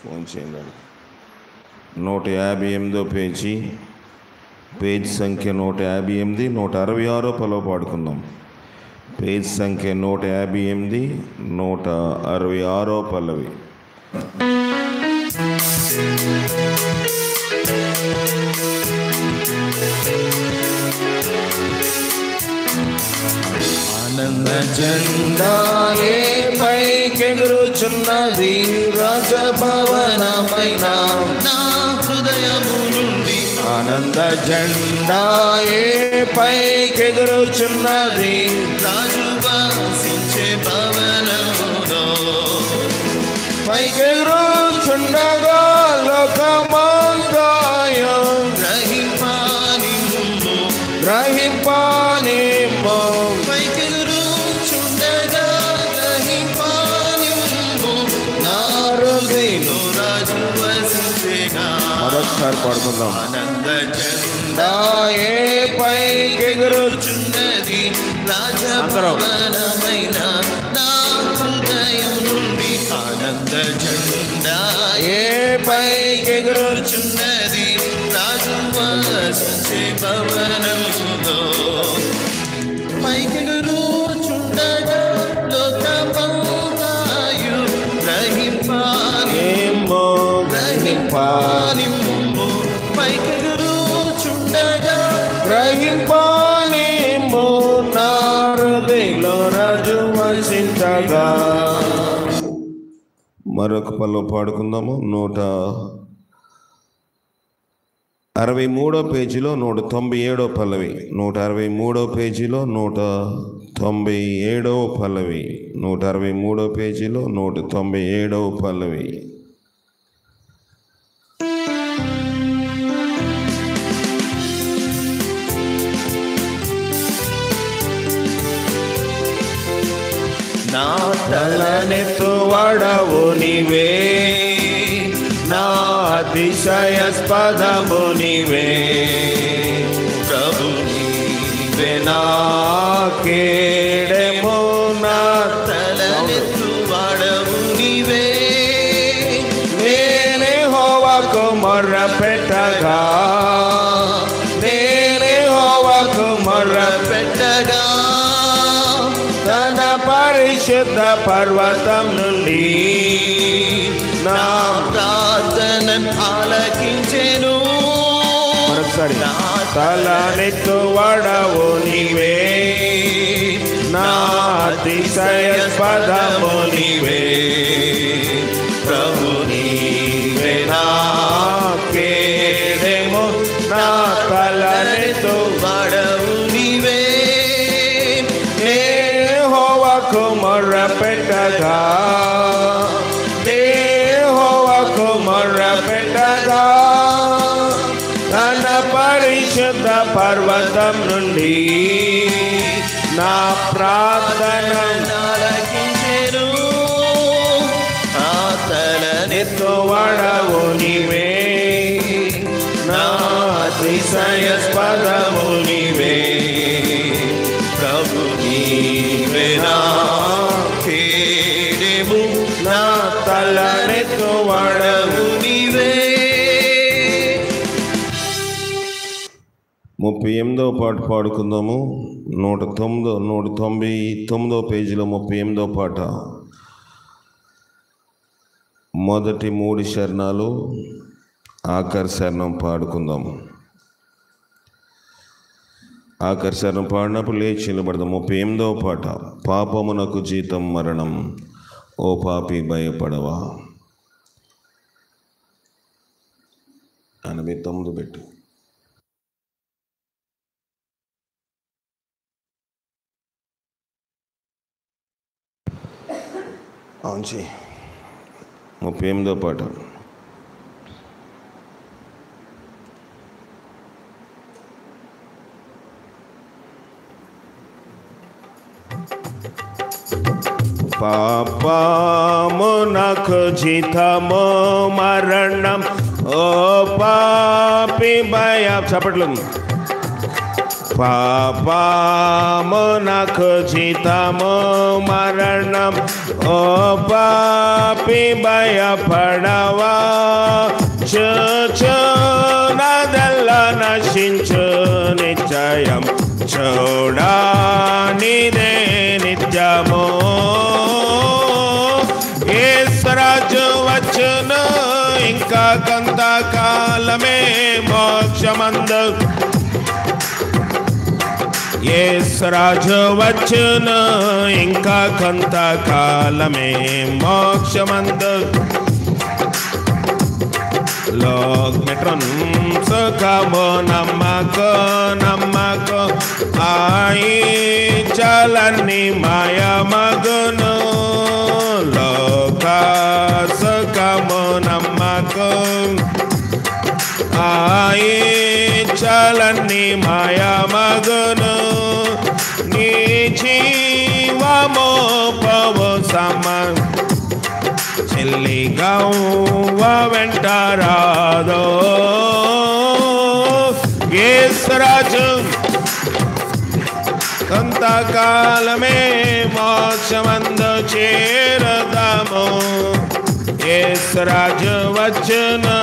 Phone చేయండి. 158 page, page సంఖ్య 158, 166 పల్లవి పాడుకుందాం. పేజ్ సంఖ్య 158, 166 పల్లవి. ఆనంద జెండాయే పైకెగురుచున్నది, రాజభవనమైన నా హృదయము నుండి. ఆనంద జెండాయే పైకెగురుచున్నది, రాజు వాసించే భవనములో. పైకెగురుచుండగా లోకమంతాయో గ్రహింపానిమ్ము. పైకెగురుచుండగా గ్రహింపానిమ్ము, నా హృదయములో రాజు వసించెగా. మరొకసారి పాడుకుందాం. ఆనంద జెండాయే పైకెగురుచున్నది, రాజభవనమైన నా హృదయం నుండి. ఆనంద జెండాయే పైకెగురుచున్నది, రాజు వసించే భవనములో. పైకెగురుచుండగా లోకమంతాయు గ్రహింపానిమ్ము. పైకెగురుచుండగా గ్రహింపానిమ్ము, నా హృదయంలో రాజు వసించగా. మరొక పల్లవి పాడుకుందాము. 163 పేజీలో 197 పల్లవి. 163 పేజీలో 197 పల్లవి. 163 పేజీలో 197 పల్లవి. నా తలనెత్తువాడవు నీవే, నా అతిశయాస్పదము నీవే. ప్రభు నీవే నా కేడెము, నా తలనెత్తువాడవు నీవే. నేనే యెహోవాకు మొర్రపెట్టగా, నేనే యెహోవాకు మొర్రపెట్టగా, తన పరిశుద్ధ పర్వతం నుండి నా ప్రార్థన ఆలకించెను. మరొకసారి. నా తలనెత్తువాడవు నీవే, నా అతిశయాస్పదము నీవే. ప్రభు నీవే నా కేడెము, నా తలనెత్తువాడవు నీవే. యెహోవాకు మొర్రపెట్టగా, యెహోవాకు మొర్రపెట్టగా, తన పరిశుద్ధ పర్వతం నుండి నా ప్రార్థన ఆలకించెను. నా తలనెత్తువాడవు నీవే, నా అతిశయాస్పదము నీవే. ప్రభు నీవే నా కేడెము, నా తలనెత్తువాడవు నీవే. 38వ పాట పాడుకుందాము. 199 పేజీలో 38వ పాట. మొదటి 3 శరణాలు, ఆఖరి శరణం పాడుకుందాం. ఆఖరి శరణం పాడినప్పుడు లేచి నిలబడదాం. 38వ పాట. పాపమునకు జీతం మరణం, ఓ పాపి భయపడవా. 89 పెట్టు. అవును, 38వ పాట. పాపమునకు జీతము మరణం, ఓ పాపి భయ. చప్పట్లు. పాపమునకు జీతము మరణం. ఓ పాపి భయపడవా, చూచునదెల్ల నశించు నిశ్చయం, చూడనిదే నిత్యము. యేసురాజు వచ్చును, ఇంకా కొంతకాలమే మోక్షమందు. యేసురాజు వచ్చును, ఇంకా కొంతకాలమే మోక్షమందు. లోక్ మెట్రోన్ సుఖము నమ్మకో నమ్మకో, ఆయి చలన్ని మాయమగును. లోక సుఖము నమ్మకో, ఆయి చలన్ని మాయమగును. నీ జీవము పవు సమ చెల్లిగవ్వ వెంటరాదో. యేసురాజు కొంతకాలమే మోక్షమందు చేరదాము. యేసురాజు వచ్చును,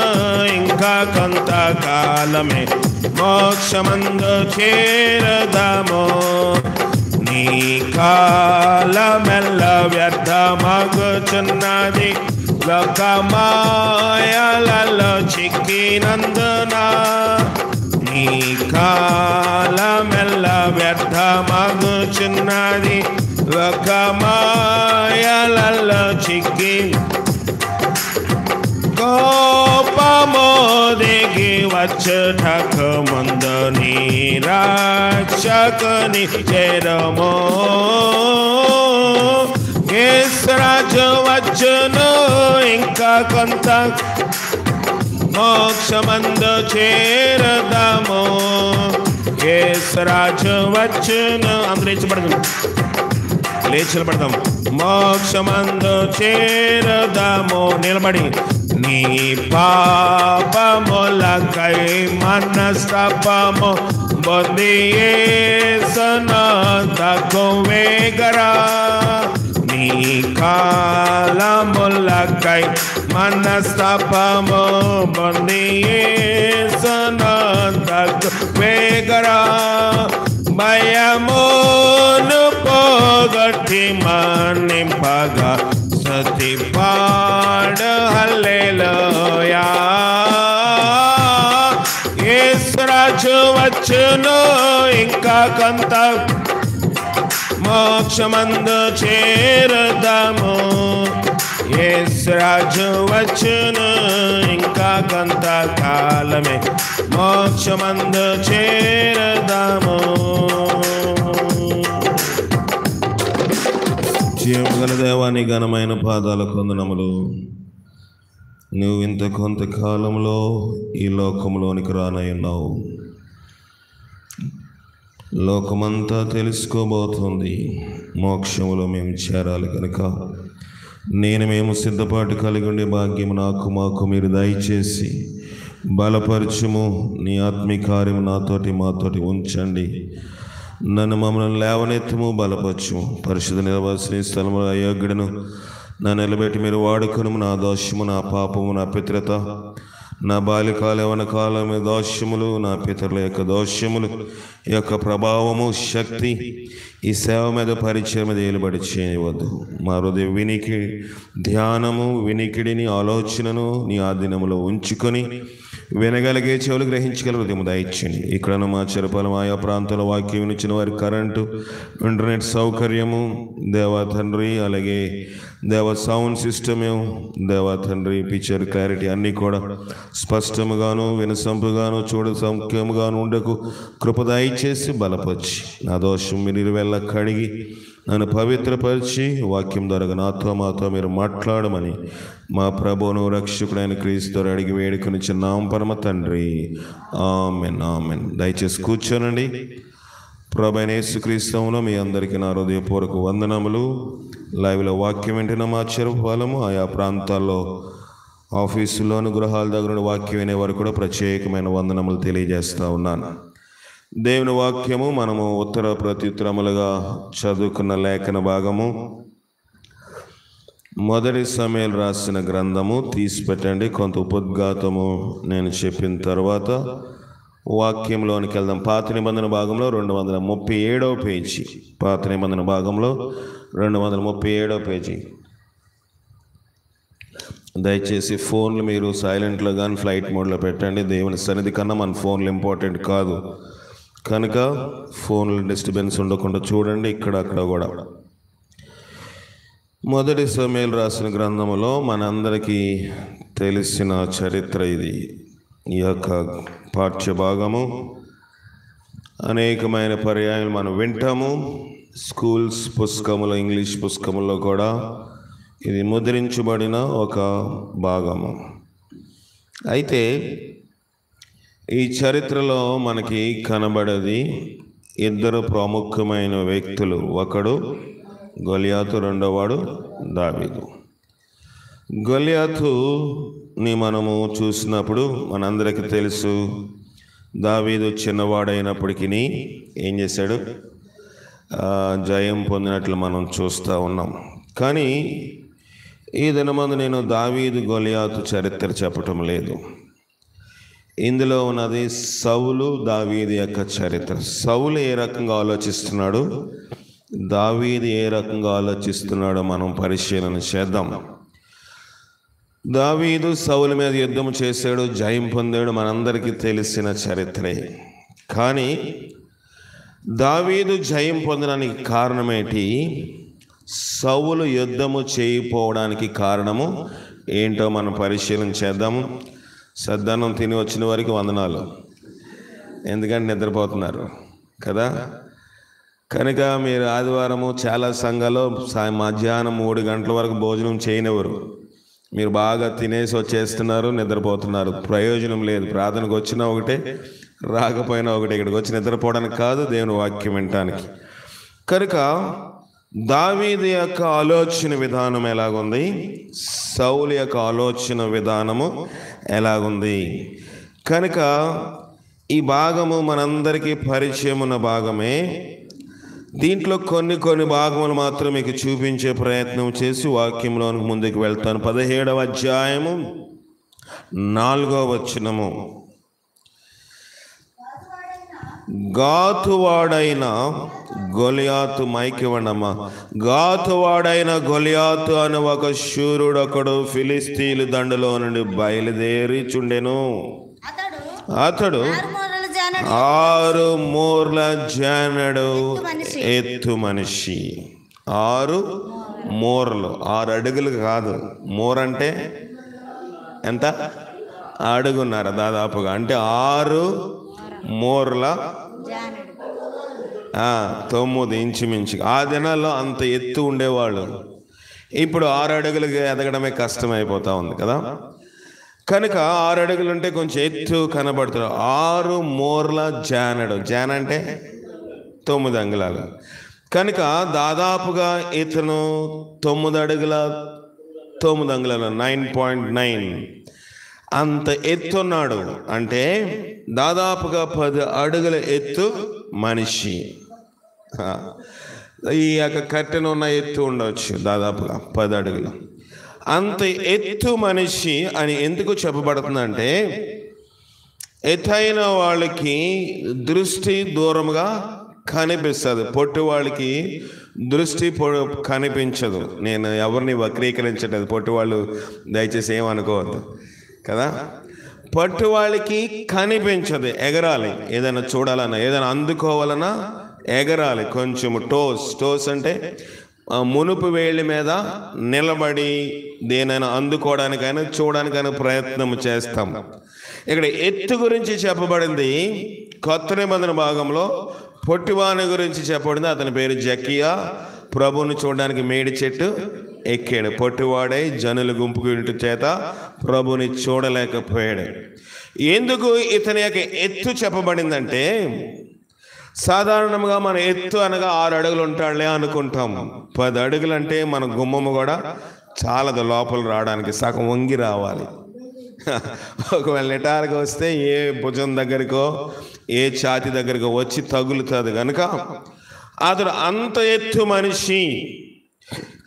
ఇంకా కొంతకాలమే మోక్షమందు చేరదాము. నీ కాలమెల్ల వ్యర్థమగుచున్నది, లోకమాయలలో చిక్కినందున. నీ కాలమెల్ల వ్యర్థమగుచున్నది, లోకమాయలలో చిక్కి. కోపము దిగి వచ్చుటకు ముందు నీ రక్షకుని చేరము. యేసురాజు వచ్చును, ఇంకా కొంత మోక్షమందు చేరదాము. యేసురాజు వచ్చును, అందరూ లేచిపడదాం, లేచిపడదాం. మోక్షమందు చేరదాము. నిలబడి నీ పాపములకై మనస్తాపము పొంది యేసునందకు వేగరా. నీ కాలములకై మనస్తాపము పొంది యేసునందకు వేగరా. భయమును పోగొట్టి మన్నింపగా స్తుతి పాడు హల్లెలూయా. యేసురాజు వచ్చును, ఇంకా కొంత మోక్షమందు చేరదాము. యేసురాజు వచ్చును, ఇంకా కొంతకాలమే మోక్షమందు చేరదాము. జీవగల దేవాని ఘనమైన పాదాలకు వందనములు. నువ్వు ఇంత కొంతకాలంలో ఈ లోకంలోనికి రానయ్యున్నావు. లోకమంతా తెలుసుకోబోతుంది, మోక్షములో మేము చేరాలి కనుక మేము సిద్ధపాటు కలిగి ఉండే భాగ్యం మాకు మీరు దయచేసి బలపరచుము. నీ ఆత్మీయ కార్యము నాతోటి మాతోటి ఉంచండి. నన్ను మమ్మల్ని లేవనెత్తము, బలపరచుము. పరిశుద్ధ నిలవాల్సిన స్థలములో అయోగ్యుడను నన్ను నిలబెట్టి మీరు వాడుకును. నా దోషము, నా పాపము, నా పితృత, నా బాల్యకాల యవ్వన కాలం దోషములు, నా పితరుల యొక్క దోషములు యొక్క ప్రభావము, శక్తి ఈ సేవ మీద, పరిచయం మీద ఏలుబడి చేయవద్దు. మా హృదయ ధ్యానము, వినికిడిని, ఆలోచనను నీ ఆధీనములో ఉంచుకొని వినగలిగే చెవులు గ్రహించగల హృదయం దయచేయండి. ఇక్కడను మా చెరపాలెం ఆయా ప్రాంతాల వాక్యం ఇచ్చిన వారి కరెంటు, ఇంటర్నెట్ సౌకర్యము దేవా తండ్రి, అలాగే దేవ సౌండ్ సిస్టము దేవా తండ్రి, పిక్చర్ క్లారిటీ అన్నీ కూడా స్పష్టముగాను వినసంపుగాను చూడ సౌఖ్యముగాను ఉండకు కృప దయచేసి బలపరిచి నా దోషం మీరు వెళ్ళ కడిగి నన్ను పవిత్రపరిచి వాక్యం ద్వారా నాతో మాతో మీరు మాట్లాడమని మా ప్రభువును రక్షకుడైన క్రీస్తు అడిగి వేడుకొని చిన్నాం పరమ తండ్రి. Amen, amen. దయచేసి కూర్చోనండి. ప్రభువైన యేసుక్రీస్తులో మీ అందరికీ నా హృదయపూర్వక వందనములు. లైవ్లో వాక్యం వింటున్న మా చెరుపాలెము ఆయా ప్రాంతాల్లో ఆఫీసుల్లోను గృహాల దగ్గర వాక్యం వినే వారు కూడా ప్రత్యేకమైన వందనములు తెలియజేస్తూ ఉన్నాను. దేవుని వాక్యము మనము ఉత్తర ప్రత్యుత్తరములుగా చదువుకున్న లేఖన భాగము మొదటి సమూయేలు రాసిన గ్రంథము తీసి పెట్టండి. కొంత ఉపద్ఘాతము నేను చెప్పిన తర్వాత వాక్యంలోనికి వెళ్దాం. పాత నిబంధన భాగంలో 237వ పేజీ. పాత నిబంధన భాగంలో 237వ పేజీ. దయచేసి ఫోన్లు మీరు సైలెంట్లో కానీ ఫ్లైట్ మోడ్లో పెట్టండి. దేవుని సన్నిధి కన్నా మన ఫోన్లు ఇంపార్టెంట్ కాదు కనుక ఫోన్లు డిస్టర్బెన్స్ ఉండకుండా చూడండి. ఇక్కడ అక్కడ కూడా. మొదటి సమూయేలు రాసిన గ్రంథములో మనందరికీ తెలిసిన చరిత్ర ఇది. ఈ యొక్క పాఠ్య భాగము అనేకమైన పర్యాయాలు మనం వింటాము. స్కూల్స్ పుస్తకములో, ఇంగ్లీష్ పుస్తకములో కూడా ఇది ముద్రించబడిన ఒక భాగము. అయితే ఈ చరిత్రలో మనకి కనబడేది ఇద్దరు ప్రాముఖ్యమైన వ్యక్తులు. ఒకడు గొలియాతు, రెండోవాడు దావీదు. గొలియాతుని మనము చూసినప్పుడు మనందరికీ తెలుసు, దావీదు చిన్నవాడైనప్పటికీ ఏం చేశాడు, జయం పొందినట్లు మనం చూస్తూ ఉన్నాం. కానీ ఈ దినమందు నేను దావీదు గొలియాతు చరిత్ర చెప్పటం లేదు. ఇందులో ఉన్నది సౌలు దావీదు యొక్క చరిత్ర. సౌలు ఏ రకంగా ఆలోచిస్తున్నాడు, దావీదు ఏ రకంగా ఆలోచిస్తున్నాడో మనం పరిశీలన చేద్దాం. దావీదు సౌలు మీద యుద్ధం చేశాడు, జయం పొందాడు, మనందరికీ తెలిసిన చరిత్రే. కానీ దావీదు జయం పొందడానికి కారణమేంటి, సౌలు యుద్ధము చేయకపోవడానికి కారణము ఏంటో మనం పరిశీలన చేద్దాము. సద్దన్నం తిని వచ్చిన వారికి వందనాలు, ఎందుకంటే నిద్రపోతున్నారు కదా. కనుక మీరు ఆదివారము చాలా సంఘాల్లో మధ్యాహ్నం 3 గంటల వరకు భోజనం చేయనివ్వరు. మీరు బాగా తినేసి వచ్చేస్తున్నారు, నిద్రపోతున్నారు. ప్రయోజనం లేదు. ప్రార్థనకు వచ్చినా ఒకటే, రాకపోయినా ఒకటే. ఇక్కడికి వచ్చి నిద్రపోవడానికి కాదు, దేవుని వాక్యం వినటానికి. కనుక దావీదు యొక్క ఆలోచన విధానం ఎలాగుంది, సౌలు యొక్క ఆలోచన విధానము ఎలాగుంది. కనుక ఈ భాగము మనందరికీ పరిచయం ఉన్న భాగమే. దీంట్లో కొన్ని భాగములు మాత్రం మీకు చూపించే ప్రయత్నం చేసి వాక్యంలోనికి ముందుకు వెళ్తాను. 17వ అధ్యాయము 4వ వచనము. గాతువాడైన గొలియాతు, మైకివ్వండమ్మా. గాతువాడైన గొలియాతు అని ఒక శూరుడొకడు ఫిలిస్తీయుల దండులో నుండి బయలుదేరి చుండెను. అతడు 6 మూరల జానడు ఎత్తు మనిషి. 6 మూరలు, 6 అడుగులు కాదు. మూర అంటే ఎంత, అడుగున్నర దాదాపుగా. అంటే 6 మూరల 9 ఇంచుమించు. ఆ దినాల్లో అంత ఎత్తు ఉండేవాళ్ళు. ఇప్పుడు 6 అడుగులుగా ఎదగడమే కష్టమైపోతా ఉంది కదా. కనుక 6 అడుగులు ఉంటే కొంచెం ఎత్తు కనబడుతుంది. 6 మూరల జానడు. జాన అంటే 9 అంగుళాలు. కనుక దాదాపుగా ఇతను 9 అడుగుల 9 అంగుళాలు, 9.9 అంత ఎత్తున్నాడు. అంటే దాదాపుగా 10 అడుగుల ఎత్తు మనిషి. ఈ యొక్క కట్టెను ఉన్న ఎత్తు ఉండవచ్చు దాదాపుగా 10 అడుగులు. అంత ఎత్తు మనిషి అని ఎందుకు చెప్పబడుతుందంటే, ఎత్తైన వాళ్ళకి దృష్టి దూరంగా కనిపిస్తుంది, పొట్టి వాళ్ళకి దృష్టి కనిపించదు. నేను ఎవరిని వక్రీకరించట్లేదు, పొట్టి వాళ్ళు దయచేసి ఏమనుకోవద్దు కదా. పొట్టి వాళ్ళకి కనిపించదు. ఎగరాలి, ఏదైనా చూడాలన్నా, ఏదైనా అందుకోవాలన్నా ఎగరాలి. కొంచెం టోస్ అంటే మునుపు వేళ్ళ మీద నిలబడి దేనైనా అందుకోవడానికైనా చూడడానికైనా ప్రయత్నం చేస్తాం. ఇక్కడ ఎత్తు గురించి చెప్పబడింది. కొత్త నిబంధన భాగంలో పొట్టివాని గురించి చెప్పబడింది. అతని పేరు జకియా. ప్రభువుని చూడడానికి మేడి చెట్టు ఎక్కాడు. పొట్టివాడై జనుల గుంపుకు ఇంటి చేత ప్రభుని చూడలేకపోయాడు. ఎందుకు ఇతని యొక్క ఎత్తు చెప్పబడిందంటే, సాధారణంగా మన ఎత్తు అనగా 6 అడుగులు ఉంటాడులే అనుకుంటాం. 10 అడుగులు అంటే మన గుమ్మము కూడా చాలదు లోపల రావడానికి, సగం వంగి రావాలి ఒకవేళ నిటారుగా వస్తే ఏ భుజం దగ్గరకో ఏ ఛాతి దగ్గరకో వచ్చి తగులుతుంది కనుక అతడు అంత ఎత్తు మనిషి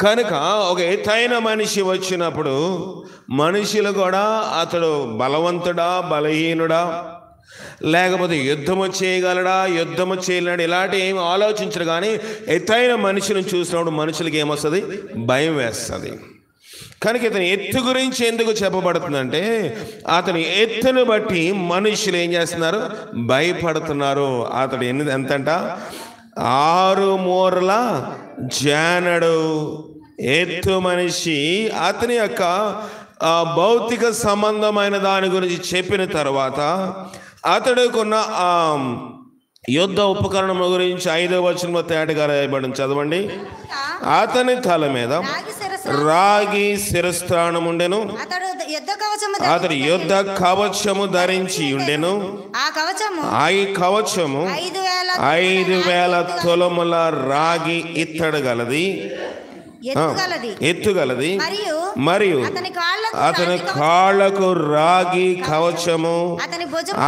కనుక ఒక ఎత్తైన మనిషి వచ్చినప్పుడు మనుషులు కూడా అతడు బలవంతుడా బలహీనుడా లేకపోతే యుద్ధము చేయగలడా యుద్ధము చేయలేడు ఇలాంటి ఏమి ఆలోచించరు. కానీ ఎత్తైన మనిషిని చూసినప్పుడు మనుషులకి ఏమొస్తుంది? భయం వేస్తుంది. కనుక ఇతని ఎత్తు గురించి ఎందుకు చెప్పబడుతుందంటే అతని ఎత్తును బట్టి మనుషులు ఏం చేస్తున్నారు? భయపడుతున్నారు. అతడు ఎంతంట? 6 మూరల జానడు ఎత్తు మనిషి. అతని యొక్క భౌతిక సంబంధమైన దాని గురించి చెప్పిన తర్వాత అతడుకున్న యుద్ధ ఉపకరణం గురించి 5వ వచనంలో తేటగా రాయబడింది. చదవండి. అతని తల మీద రాగి శిరస్త్రాణం ఉండెను. అతడు యుద్ధ కవచము ధరించి ఉండెను. ఆ కవచము 5,000 తులముల రాగి ఇత్తడి గలది, ఎత్తుగలది. మరియు అతని కాళ్లకు రాగి కవచము,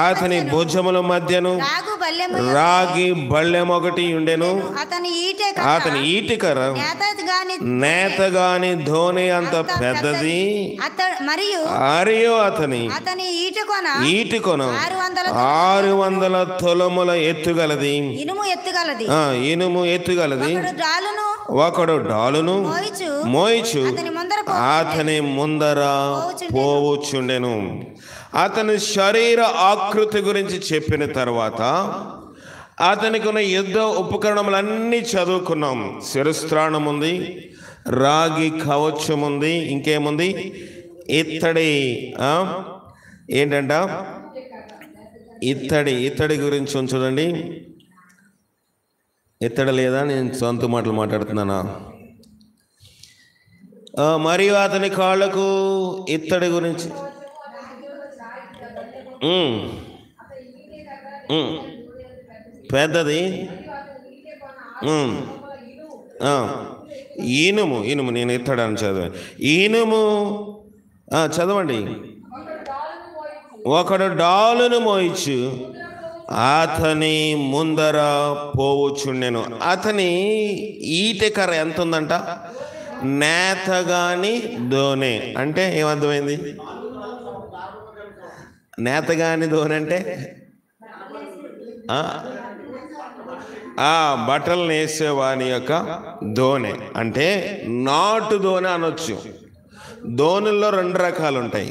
అతని భుజముల మధ్యను రాగి బళ్ళెం ఒకటి ఉండెను. అతని ఈటికర నేతగాని ధోని అంత పెద్దది. మరియు అతని ఈటికొన 600 తులముల ఎత్తుగలది, ఇనుము ఎత్తుగలది. ఒకడు డాలును మోయిచు అతని ముందర పోవుచుండెను. అతని శరీర ఆకృతి గురించి చెప్పిన తర్వాత అతనికి ఉన్న యుద్ధ ఉపకరణములన్నీ చదువుకున్నాం. శిరస్త్రాణం ఉంది, రాగి కవచం ఉంది, ఇంకేముంది? ఇత్తడి ఏంటంట? ఇత్తడి గురించి చూడండి. ఇత్తడి లేదా? నేను సొంత మాటలు మాట్లాడుతున్నానా? మరియు అతని కాళ్ళకు ఇత్తడి గురించి పెద్దది ఇనుము. నేను ఇత్తడి అని చదివాను. ఇనుము చదవండి. ఒకడు డాలును మోయిచు అతని ముందర పోవుచుండెను. అతని ఈటెకర ఎంత ఉందంట? నేతగాని దోనె. అంటే ఏమర్థమైంది? నేతగాని దోనె అంటే బట్టలు నేసేవాని యొక్క దోనె, అంటే నాటు దోనె అనొచ్చు. దోనుల్లో 2 రకాలు ఉంటాయి.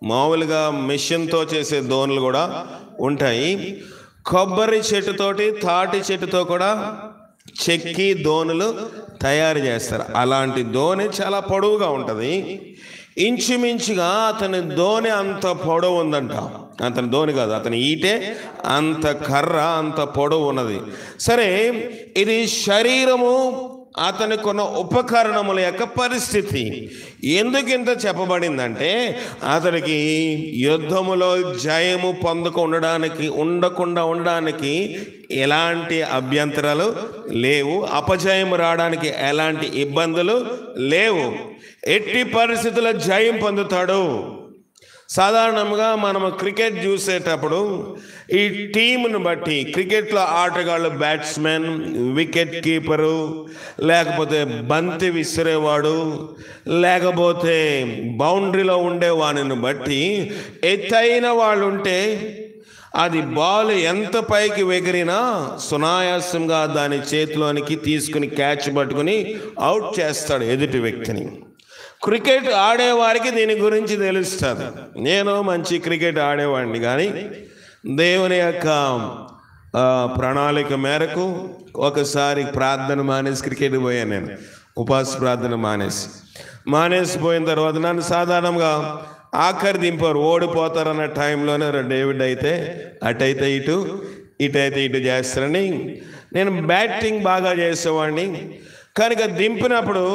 మామూలుగా మిషన్తో చేసే దోణులు కూడా ఉంటాయి. కొబ్బరి చెట్టుతోటి తాటి చెట్టుతో కూడా చెక్కి దోణులు తయారు చేస్తారు. అలాంటి దోణి చాలా పొడవుగా ఉంటుంది. ఇంచుమించుగా అతని దోణి అంత పొడవు ఉందంట. అతని దోణి కాదు, అతని ఈటే అంత కర్ర అంత పొడవు ఉన్నది. సరే, ఇది శరీరము అతనికి ఉన్న ఉపకరణముల యొక్క పరిస్థితి. ఎందుకు ఇంత చెప్పబడిందంటే అతనికి యుద్ధములో జయము ఉండకుండా ఉండడానికి ఎలాంటి అభ్యంతరాలు లేవు, అపజయం రావడానికి ఎలాంటి ఇబ్బందులు లేవు. ఎట్టి పరిస్థితుల్లో జయం పొందుతాడు. సాధారణంగా మనము క్రికెట్ చూసేటప్పుడు ఈ టీంను బట్టి క్రికెట్లో ఆటగాళ్ళు బ్యాట్స్మెన్, వికెట్ కీపరు, లేకపోతే బంతి విసిరేవాడు, లేకపోతే బౌండరీలో ఉండేవాడిని బట్టి ఎత్తైన వాళ్ళు ఉంటే అది బాల్ ఎంత పైకి ఎగిరినా సునాయాసంగా దాని చేతిలోనికి తీసుకుని క్యాచ్ పట్టుకుని అవుట్ చేస్తాడు ఎదుటి వ్యక్తిని. క్రికెట్ ఆడేవారికి దీని గురించి తెలుస్తుంది. నేను మంచి క్రికెట్ ఆడేవాడిని, కానీ దేవుని యొక్క ప్రణాళిక మేరకు ఒకసారి ప్రార్థన మానేసి క్రికెట్ పోయాను. నేను ఉపవాస ప్రార్థన మానేసి పోయిన తర్వాత నన్ను సాధారణంగా ఆఖరి దింపారు. ఓడిపోతారన్న టైంలోనే డేవిడ్ అయితే అటైతే ఇటు, ఇటైతే ఇటు చేస్తారని. నేను బ్యాటింగ్ బాగా చేసేవాడిని కనుక దింపినప్పుడు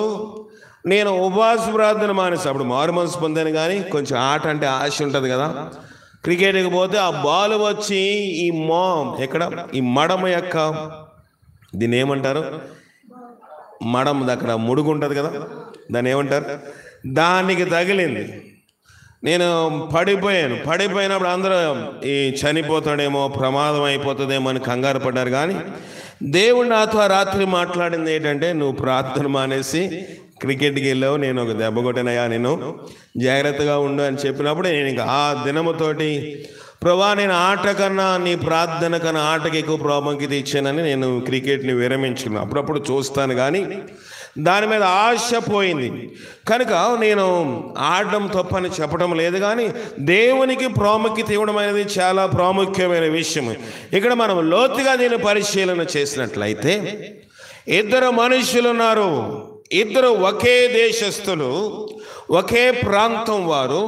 నేను ఉపవాస ప్రార్థన మానేసి అప్పుడు మారు మనసు పొందాను. కానీ కొంచెం ఆట అంటే ఆశ ఉంటుంది కదా. క్రికెట్కి పోతే ఆ బాల్ వచ్చి ఈ మడమ యొక్క దీన్ని ఏమంటారు? మడమ అక్కడ ముడుగు ఉంటుంది కదా, దాన్ని ఏమంటారు? దానికి తగిలింది. నేను పడిపోయినప్పుడు అందరూ ఈ చనిపోతాడేమో, ప్రమాదం అయిపోతుందేమో అని కంగారు పడ్డారు. కానీ దేవుడు నాతో ఆ రాత్రి మాట్లాడింది ఏంటంటే, నువ్వు ప్రార్థన మానేసి క్రికెట్కి వెళ్ళావు, నేను ఒక దెబ్బ కొట్టినయా, నేను జాగ్రత్తగా ఉండు అని చెప్పినప్పుడు నేను ఇంకా ఆ దినముతోటి ప్రభా నేను ఆట కన్నా నీ ప్రార్థన కన్నా ఆటకి ఎక్కువ ప్రాముఖ్యత ఇచ్చానని నేను క్రికెట్ని విరమించుకున్నాను. అప్పుడప్పుడు చూస్తాను కానీ దాని మీద ఆశ పోయింది. కనుక నేను ఆడడం తప్పని చెప్పడం లేదు, కానీ దేవునికి ప్రాముఖ్యత ఇవ్వడం అనేది చాలా ప్రాముఖ్యమైన విషయం. ఇక్కడ మనం లోతుగా దీన్ని పరిశీలన చేసినట్లయితే, ఇద్దరు మనుషులు ఉన్నారు, ఇద్దరు ఒకే దేశస్థులు, ఒకే ప్రాంతం వారు.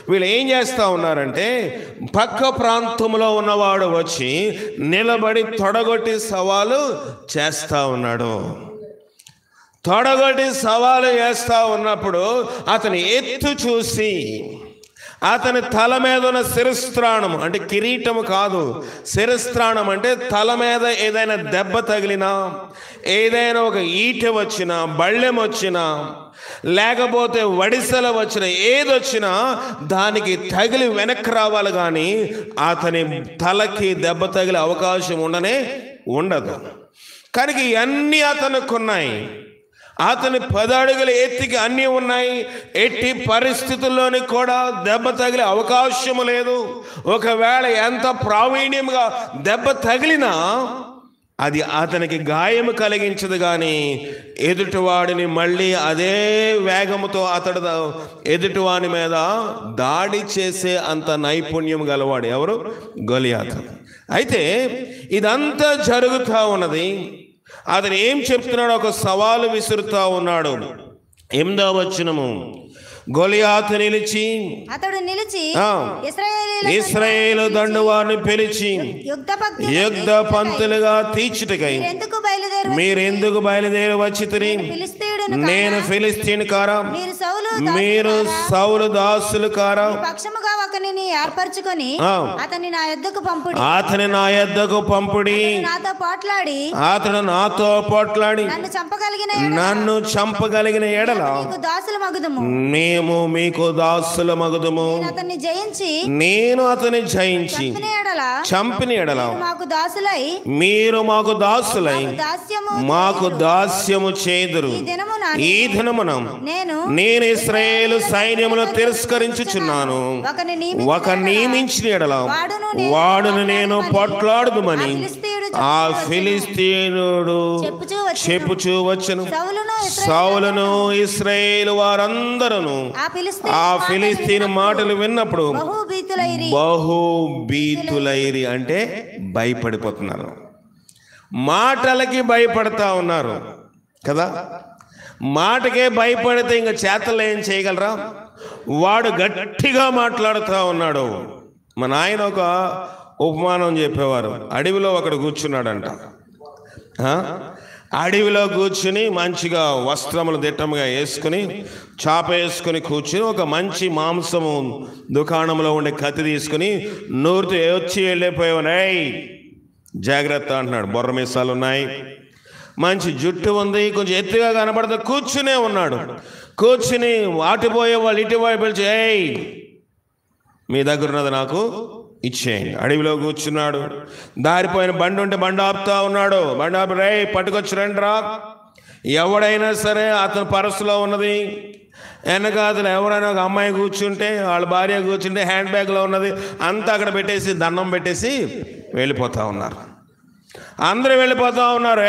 వీళ్ళు ఏం చేస్తూ ఉన్నారంటే, పక్క ప్రాంతంలో ఉన్నవాడు వచ్చి నిలబడి తొడగొట్టి సవాలు చేస్తూ ఉన్నాడు. తొడగొట్టి సవాలు చేస్తూ ఉన్నప్పుడు అతని ఎత్తు చూసి అతని తల మీద ఉన్న శిరస్త్రాణం, అంటే కిరీటము కాదు, శిరస్త్రాణం అంటే తల మీద ఏదైనా దెబ్బ తగిలినా, ఏదైనా ఒక ఈట వచ్చినా, బళ్ళెం వచ్చినా, లేకపోతే వడిసెల వచ్చిన ఏదొచ్చినా దానికి తగిలి వెనక్కి రావాలి, కానీ అతని తలకి దెబ్బ తగిలే అవకాశం ఉండదు. కనుక ఇవన్నీ అతనికి ఉన్నాయి. అతని 10 అడుగుల ఎత్తుకి అన్నీ ఉన్నాయి. ఎట్టి పరిస్థితుల్లోని కూడా దెబ్బ తగిలే అవకాశం లేదు. ఒకవేళ ఎంత ప్రావీణ్యంగా దెబ్బ తగిలినా అది అతనికి గాయం కలిగించదు, కానీ ఎదుటివాడిని మళ్ళీ అదే వేగముతో అతడు ఎదుటివాని మీద దాడి చేసే అంత నైపుణ్యం గలవాడు ఎవరు? గొలియాతు. అయితే ఇదంతా జరుగుతూ ఉన్నది. అతను ఏం చెప్తున్నాడు? ఒక సవాలు విసురుతా ఉన్నాడు. 8వ వచనము, గొలియాతు నిలిచి, అతడు నిలిచి ఇశ్రాయేలు దండువారిని పిలిచి యుద్ధ పంతులుగా తీర్చుటకై మీరెందుకు బయలుదేరి వచ్చితిరి? నేను ఫిలిస్తీన్ కారా? మీరు సౌలు దాసులు కారా? పక్షముగా ఒకనిని ఏర్పరచుకొని అతని నా యొద్దకు పంపుడి. అతడు నాతో పోట్లాడి నన్ను చంపగలిగిన ఎడల మేము మీకు దాసుల మగుదుము. నేను అతన్ని జయించి చంపిన ఎడల మీరు మాకు దాసులై మాకు దాస్యము చేదురు. ఈ దినమున నేను ఇశ్రాయేలు సైన్యమును తిరస్కరించుచున్నాను. ఒక నియమించిన ఎడల వాడును నేను పోట్లాడుదుమని ఆ ఫిలిస్తీనుడు చెప్పుచూ వచ్చెను. సౌలును ఇశ్రాయేలు వారందరూ ఆ ఫిలిస్తీను మాటలు విన్నప్పుడు బహుభీతులైరి, అంటే భయపడిపోతున్నారు. మాటలకి భయపడతా ఉన్నారు కదా. మాటకే భయపడితే ఇంకా చేతల్లో ఏం చేయగలరా? వాడు గట్టిగా మాట్లాడుతూ ఉన్నాడు. మా నాయన ఒక ఉపమానం చెప్పేవారు. అడవిలో ఒకడు కూర్చున్నాడంట. అడవిలో కూర్చుని మంచిగా వస్త్రములు దిట్టముగా వేసుకుని చాప వేసుకుని కూర్చుని ఒక మంచి మాంసము దుకాణంలో ఉండే కత్తి తీసుకుని నూరుతూ వచ్చి వెళ్ళిపోయావు. జాగ్రత్త అంటున్నాడు. బొర్ర మీసాలు ఉన్నాయి, మంచి జుట్టు ఉంది, కొంచెం ఎత్తుగా కనబడుతూ కూర్చునే ఉన్నాడు. కూర్చుని అటుపోయే వాళ్ళు ఇటుపోయి పిలిచి, మీ దగ్గర ఉన్నది నాకు ఇచ్చేయండి. అడవిలో కూర్చున్నాడు. దారిపోయిన బండి ఉంటే బండి ఆపుతా ఉన్నాడు. బండి ఆపి పట్టుకొచ్చి రండి రా. ఎవడైనా సరే అతని పరస్సులో ఉన్నది, వెనకాతలు ఎవరైనా ఒక అమ్మాయి కూర్చుంటే, వాళ్ళ భార్య కూర్చుంటే హ్యాండ్ బ్యాగ్లో ఉన్నది అంతా అక్కడ పెట్టేసి దండం పెట్టేసి వెళ్ళిపోతూ ఉన్నారు. అందరూ వెళ్ళిపోతూ ఉన్నారు.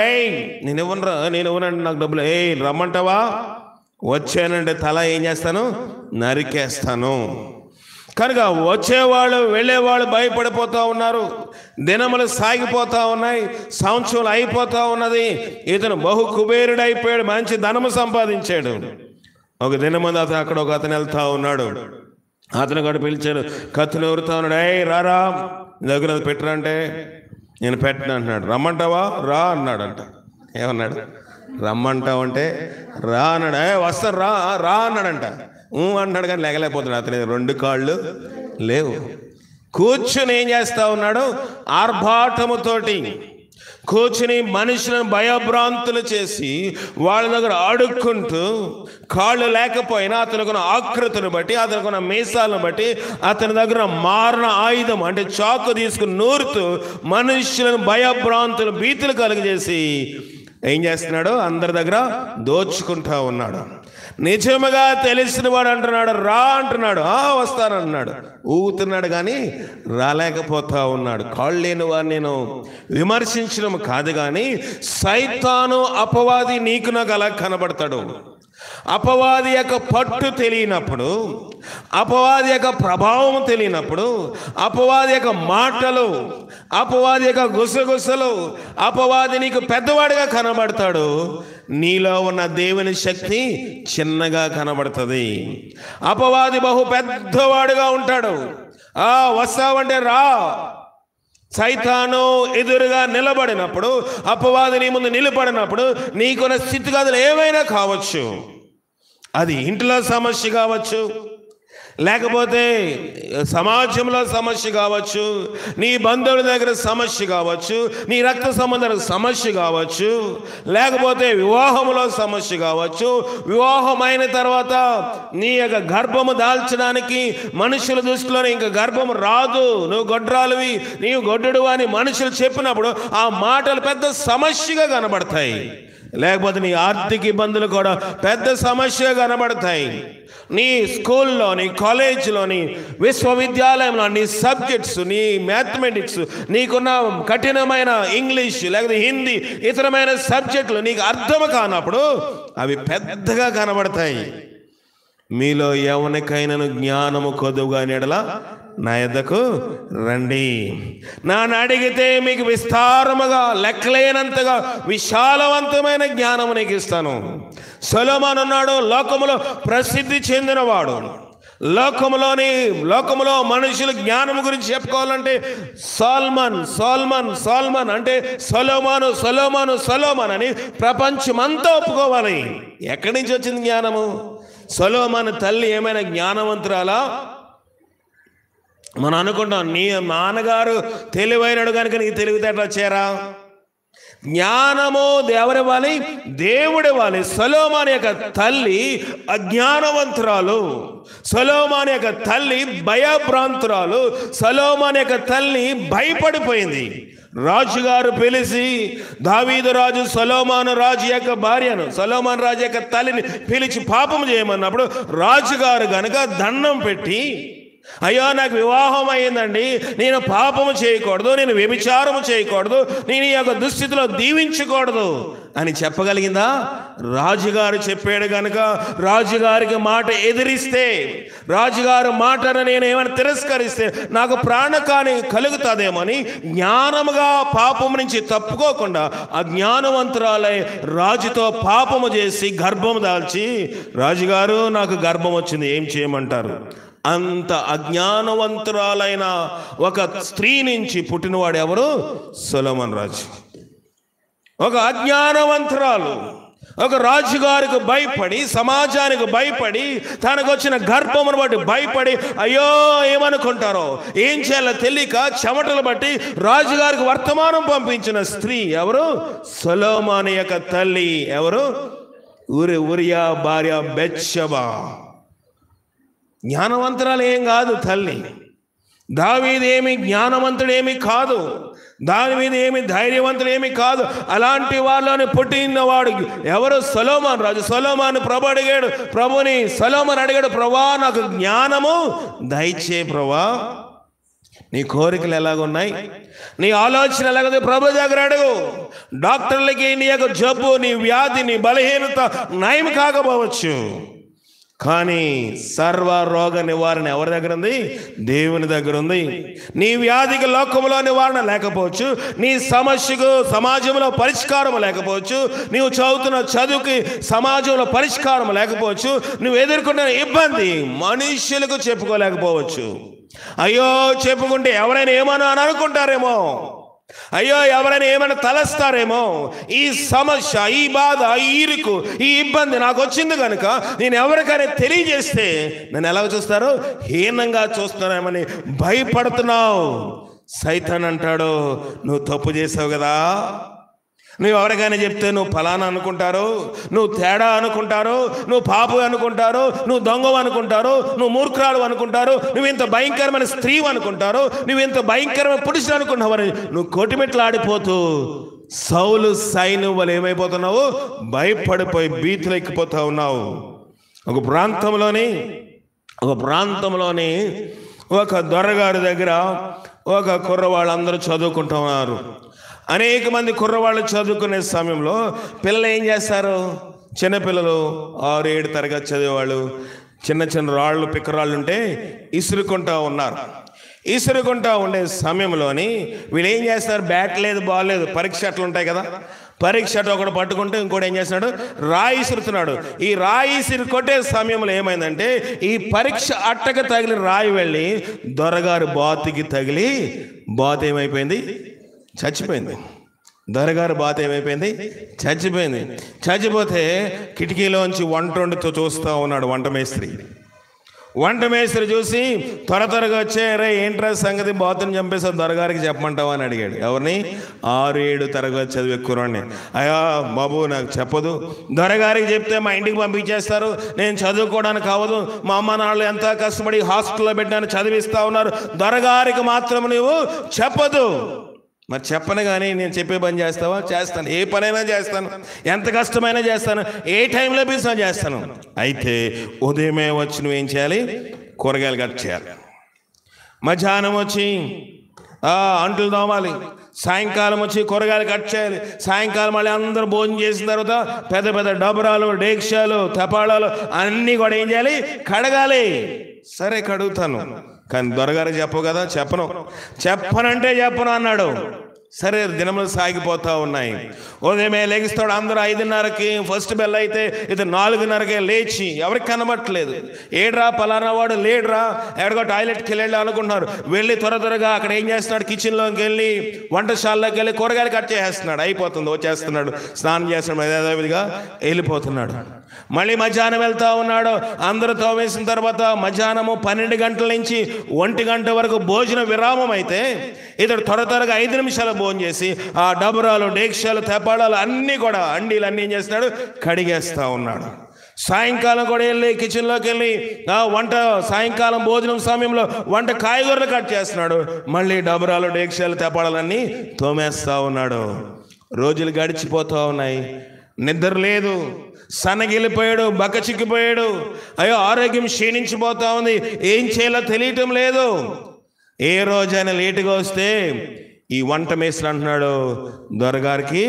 నేను ఇవ్వనండి, నాకు డబ్బులు. రమ్మంటావా? వచ్చానంటే తల ఏం చేస్తాను? నరికేస్తాను. కనుక వచ్చేవాళ్ళు వెళ్ళేవాళ్ళు భయపడిపోతూ ఉన్నారు. దినములు సాగిపోతూ ఉన్నాయి, సంవత్సరాలు అయిపోతూ ఉన్నది. ఇతను బహు కుబేరుడు అయిపోయాడు, మంచి ధనము సంపాదించాడు. ఒక దినమంది అక్కడ ఒక అతను వెళ్తా ఉన్నాడు. అతను కూడా పిలిచాడు, కత్తిని ఎవరుతా ఉన్నాడు. రారా, దగ్గర పెట్టరంటే నేను పెట్టను అంటున్నాడు. రమ్మంటావా? రా అన్నాడంట. ఏమన్నాడు? రమ్మంటావు అంటే రా అన్నాడు. వస్తాను రా రా అన్నాడంట. అంటున్నాడు కానీ లేగలేకపోతున్నాడు. అతని 2 కాళ్ళు లేవు. కూర్చుని ఏం చేస్తా ఉన్నాడు? ఆర్భాటముతోటి కూర్చుని మనుషులను భయభ్రాంతులు చేసి వాళ్ళ దగ్గర అడుక్కుంటూ, కాళ్ళు లేకపోయినా అతనుకున్న ఆకృతిని బట్టి, అతనుకున్న మీసాలను బట్టి, అతని దగ్గర మారణ ఆయుధం అంటే చాకు తీసుకుని నూరుతూ మనుషులను భయభ్రాంతులు, భీతులు కలుగజేసి ఏం చేస్తున్నాడు? అందరి దగ్గర దోచుకుంటా ఉన్నాడు. నిజముగా తెలిసిన వాడు అంటున్నాడు, రా అంటున్నాడు, వస్తానంటున్నాడు, ఊగుతున్నాడు కానీ రాలేకపోతా ఉన్నాడు. కాళ్ళు లేని వాడిని నేను విమర్శించడం కాదు, కానీ సైతాను అపవాది నీకు నాకు అలా కనబడతాడు. అపవాది యొక్క పట్టు తెలియనప్పుడు, అపవాది యొక్క ప్రభావం తెలియనప్పుడు, అపవాది యొక్క మాటలు, అపవాది యొక్క గుసగుసలు, అపవాది నీకు పెద్దవాడిగా కనబడతాడు. నీలో ఉన్న దేవుని శక్తి చిన్నగా కనబడుతుంది. అపవాది బహు పెద్దవాడుగా ఉంటాడు. వస్తావంటే రా. సైతాను ఎదురుగా నిలబడినప్పుడు, అపవాది నీ ముందు నిలబడినప్పుడు నీకున్న స్థితిగతులు ఏమైనా కావచ్చు. అది ఇంట్లో సమస్య కావచ్చు, లేకపోతే సమాజంలో సమస్య కావచ్చు, నీ బంధువుల దగ్గర సమస్య కావచ్చు, నీ రక్త సంబంధాల సమస్య కావచ్చు, లేకపోతే వివాహంలో సమస్య కావచ్చు. వివాహమైన తర్వాత నీ యొక్క గర్భము దాల్చడానికి మనుషుల దృష్టిలో ఇంకా గర్భము రాదు, నువ్వు గొడ్రాలువి, నీవు గొడ్డుడు అని మనుషులు చెప్పినప్పుడు ఆ మాటలు పెద్ద సమస్యగా కనబడతాయి. లేకపోతే నీ ఆర్థిక ఇబ్బందులు కూడా పెద్ద సమస్యగా కనబడతాయి. నీ స్కూల్లో, నీ కాలేజీలోని, విశ్వవిద్యాలయంలో నీ సబ్జెక్ట్స్, నీ మ్యాథమెటిక్స్, నీకున్న కఠినమైన ఇంగ్లీష్ లేకపోతే హిందీ, ఇతరమైన సబ్జెక్టులు నీకు అర్థం కానప్పుడు అవి పెద్దగా కనబడతాయి. మీలో ఎవరికైనా జ్ఞానము కొద్దుగా నెడల నా యొద్దకు రండి, నన్ను అడిగితే మీకు విస్తారముగా లెక్కలేనంతగా విశాలవంతమైన జ్ఞానము నీకు ఇస్తాను. సొలొమోను అన్నాడు, లోకములో ప్రసిద్ధి చెందినవాడు. లోకములో మనుషుల జ్ఞానం గురించి చెప్పుకోవాలంటే సాల్మన్ అంటే సొలొమోను అని ప్రపంచమంతా ఒప్పుకోవాలి. ఎక్కడి నుంచి వచ్చింది జ్ఞానము? సొలొమోను తల్లి ఏమైనా జ్ఞానవంతురాలా? మనం అనుకుంటాం నీ నాన్నగారు తెలివైనడు కనుక నీకు తెలివితేటలు వచ్చారా? జ్ఞానము ఎవరివ్వాలి? దేవుడివ్వాలి. సొలొమోను యొక్క తల్లి అజ్ఞానవంతురాలు, సొలొమోను యొక్క తల్లి భయభ్రాంతురాలు, సొలొమోను యొక్క తల్లి భయపడిపోయింది. రాజుగారు పిలిచి, దావీదు రాజు సొలొమోను రాజు యొక్క భార్యను, సొలొమోను రాజు యొక్క తల్లిని పిలిచి పాపం చేయమన్నప్పుడు రాజుగారు గనుక దండం పెట్టి, అయ్యో నాకు వివాహం అయ్యిందండి, నేను పాపము చేయకూడదు, నేను వ్యభిచారము చేయకూడదు, నేను ఈ యొక్క దుస్థితిలో దీవించకూడదు అని చెప్పగలిగిందా? రాజుగారు చెప్పాడు కనుక రాజుగారికి మాట ఎదిరిస్తే, రాజుగారు మాటను నేను ఏమైనా తిరస్కరిస్తే నాకు ప్రాణహాని కలుగుతుందేమని జ్ఞానముగా పాపము నుంచి తప్పుకోకుండా అజ్ఞానవంతురాలై రాజుతో పాపము చేసి గర్భము దాల్చి, రాజుగారు నాకు గర్భం వచ్చింది, ఏం చేయమంటారు? అంత అజ్ఞానవంతురాలైన ఒక స్త్రీ నుంచి పుట్టినవాడు ఎవరు? సొలొమోను రాజు. ఒక అజ్ఞానవంతురాలు ఒక రాజుగారికి భయపడి, సమాజానికి భయపడి, తనకు వచ్చిన గర్భమును బట్టి భయపడి, అయ్యో ఏమనుకుంటారో ఏం చేయాలో తెలియక చెమటలు బట్టి రాజుగారికి వర్తమానం పంపించిన స్త్రీ ఎవరు? సొలొమోను యొక్క తల్లి ఎవరు? ఉరియా భార్య బెత్షెబా. జ్ఞానవంతురాలు ఏం కాదు తల్లి. దావీదేమి జ్ఞానవంతుడేమి కాదు, దావీదు ఏమి ధైర్యవంతుడేమి కాదు. అలాంటి వాళ్ళని పుట్టినవాడు ఎవరు? సొలొమోను రాజు. సొలొమోను ప్రభు అడిగాడు, ప్రభుని సొలొమోను అడిగాడు, ప్రభా నాకు జ్ఞానము దయచే ప్రభా, నీ కోరికలు ఎలాగున్నాయి, నీ ఆలోచన ఎలాగుంది ప్రభు దగ్గర అడుగు. డాక్టర్లకి నీ యొక్క జబ్బు, నీ వ్యాధి, నీ బలహీనత నయం కాకపోవచ్చు, కానీ సర్వ రోగ నివారణ ఎవరి దగ్గర ఉంది? దేవుని దగ్గర ఉంది. నీ వ్యాధికి లోకంలో నివారణ లేకపోవచ్చు, నీ సమస్యకు సమాజంలో పరిష్కారం లేకపోవచ్చు, నీవు చదువుతున్న చదువుకి సమాజంలో పరిష్కారం లేకపోవచ్చు, నువ్వు ఎదుర్కొన్న ఇబ్బంది మనుష్యులకు చెప్పుకోలేకపోవచ్చు. అయ్యో చెప్పుకుంటే ఎవరైనా ఏమన్నా అని అనుకుంటారేమో, అయ్యో ఎవరైనా ఏమైనా తలస్తారేమో, ఈ సమస్య, ఈ బాధ, ఈ ఇరుకు, ఈ ఇబ్బంది నాకు వచ్చింది కనుక నేను ఎవరికైనా తెలియజేస్తే నన్ను ఎలా చూస్తారో, హీనంగా చూస్తున్నామని భయపడుతున్నావు. సైతాన్ అంటాడు, నువ్వు తప్పు చేసావు కదా, నువ్వు ఎవరికైనా చెప్తే నువ్వు ఫలానా అనుకుంటారు, నువ్వు తేడా అనుకుంటారు, నువ్వు పాపు అనుకుంటారు, నువ్వు దొంగ అనుకుంటారు, నువ్వు మూర్ఖురాలు అనుకుంటారు, నువ్వు ఇంత భయంకరమైన స్త్రీ అనుకుంటారు, నువ్వు ఇంత భయంకరమైన పురుషుడు అనుకుంటున్నావు. నువ్వు కోటిమెట్లు ఆడిపోతూ సౌలు సైన్యం వల్ల ఏమైపోతున్నావు? భయపడిపోయి భీతులు ఎక్కిపోతా ఉన్నావు. ఒక ప్రాంతంలోని ఒక దొరగారి దగ్గర ఒక కుర్రవాళ్ళందరూ చదువుకుంటూ ఉన్నారు. అనేక మంది కుర్రవాళ్ళు చదువుకునే సమయంలో పిల్లలు ఏం చేస్తారు? చిన్నపిల్లలు 6-7 తరగతి చదివేవాళ్ళు చిన్న చిన్న రాళ్ళు పిక్కరాళ్ళు ఉంటే ఇసురుకుంటూ ఉన్నారు. ఇసురుకుంటూ ఉండే సమయంలోని వీళ్ళు ఏం చేస్తారు? బ్యాట్ లేదు, బాల్ లేదు, పరీక్ష అట్లు ఉంటాయి కదా, పరీక్ష అటు ఒకటి పట్టుకుంటే ఇంకోటి ఏం చేస్తున్నాడు? రాయి ఇసురుతున్నాడు. ఈ రాయి ఇసురు కొట్టే సమయంలో ఏమైందంటే ఈ పరీక్ష అట్టకు తగిలి రాయి వెళ్ళి దొరగారు బాతుకి తగిలి బాతు ఏమైపోయింది? చచ్చిపోయింది. దొరగారు బాతు ఏమైపోయింది? చచ్చిపోయింది. చచ్చిపోతే కిటికీలోంచి వంట వండుతూ చూస్తూ ఉన్నాడు వంట మేస్త్రి చూసి త్వరగా వచ్చే, రే ఏంట్రా సంగతి, బాతుని చంపేసా దొరగారికి చెప్పమంటావా అని అడిగాడు. ఎవరిని? 6-7 తరగతి చదివే కుర్రాడిని. అయ్యా బాబు నాకు చెప్పదు, దొరగారికి చెప్తే మా ఇంటికి పంపించేస్తారు, నేను చదువుకోవడానికి అవ్వదు, మా అమ్మ నాన్నలు ఎంత కష్టపడి హాస్టల్లో పెట్టాను చదివిస్తూ ఉన్నారు, దొరగారికి మాత్రం నువ్వు చెప్పదు. మరి చెప్పను కానీ నేను చెప్పే పని చేస్తావా? చేస్తాను. ఏ పనైనా చేస్తాను, ఎంత కష్టమైనా చేస్తాను, ఏ టైంలో పిలిచినా చేస్తాను. అయితే ఉదయమే వచ్చి నువ్వేం చేయాలి? కూరగాయలు కట్ చేయాలి. మధ్యాహ్నం వచ్చి అంటులు తోమాలి. సాయంకాలం వచ్చి కూరగాయలు కట్ చేయాలి. సాయంకాలం మళ్ళీ అందరూ భోజనం చేసిన తర్వాత పెద్ద పెద్ద డబరాలు, డేక్షాలు, తపాళాలు అన్నీ కూడా ఏం చేయాలి? కడగాలి. సరే కడుగుతాను, కానీ దొరగారు చెప్పవు కదా. చెప్పనంటే చెప్పను అన్నాడు. సరే దినములు సాగిపోతూ ఉన్నాయి. ఉదయమే లెగిస్తాడు. అందరూ 5:30కి ఫస్ట్ బెల్ అయితే ఇది 4:30కే లేచి ఎవరికి కనబట్టలేదు. ఏడ్రా పలానా వాడు లేడ్రా, ఎక్కడికో టాయిలెట్కి వెళ్ళి అనుకుంటున్నారు. వెళ్ళి త్వరగా అక్కడ ఏం చేస్తున్నాడు? కిచెన్లోకి వెళ్ళి వంటశాలలోకి వెళ్ళి కూరగాయలు కట్ చేసేస్తున్నాడు. అయిపోతుంది, వచ్చేస్తున్నాడు, స్నానం చేస్తున్నాడు, యథావిధిగా వెళ్ళిపోతున్నాడు. మళ్ళీ మధ్యాహ్నం వెళ్తా ఉన్నాడు. అందరూ తోమేసిన తర్వాత మధ్యాహ్నము 12 గంటల నుంచి 1 గంట వరకు భోజన విరామం అయితే ఇతడు త్వరగా 5 నిమిషాలు భోజనం చేసి ఆ డబరాలు, డేక్షాలు, తెపాడాలు అన్నీ కూడా అండీలు అన్నీ ఏం చేస్తున్నాడు? కడిగేస్తూ ఉన్నాడు. సాయంకాలం కూడా వెళ్ళి కిచెన్లోకి వెళ్ళి సాయంకాలం భోజనం సమయంలో వంట కాయగూరలు కట్ చేస్తున్నాడు. మళ్ళీ డబరాలు, డేక్షాలు, తెపాడాలన్నీ తోమేస్తూ ఉన్నాడు. రోజులు గడిచిపోతూ ఉన్నాయి. నిద్ర లేదు, సన్నగిలిపోయాడు, బక్కచిక్కిపోయాడు. అయ్యో ఆరోగ్యం క్షీణించిపోతా ఉంది, ఏం చేయాలో తెలియటం లేదు. ఏ రోజైనా లేటుగా వస్తే ఈ వంట మేస్త్రి అంటున్నాడు, దొరగారికి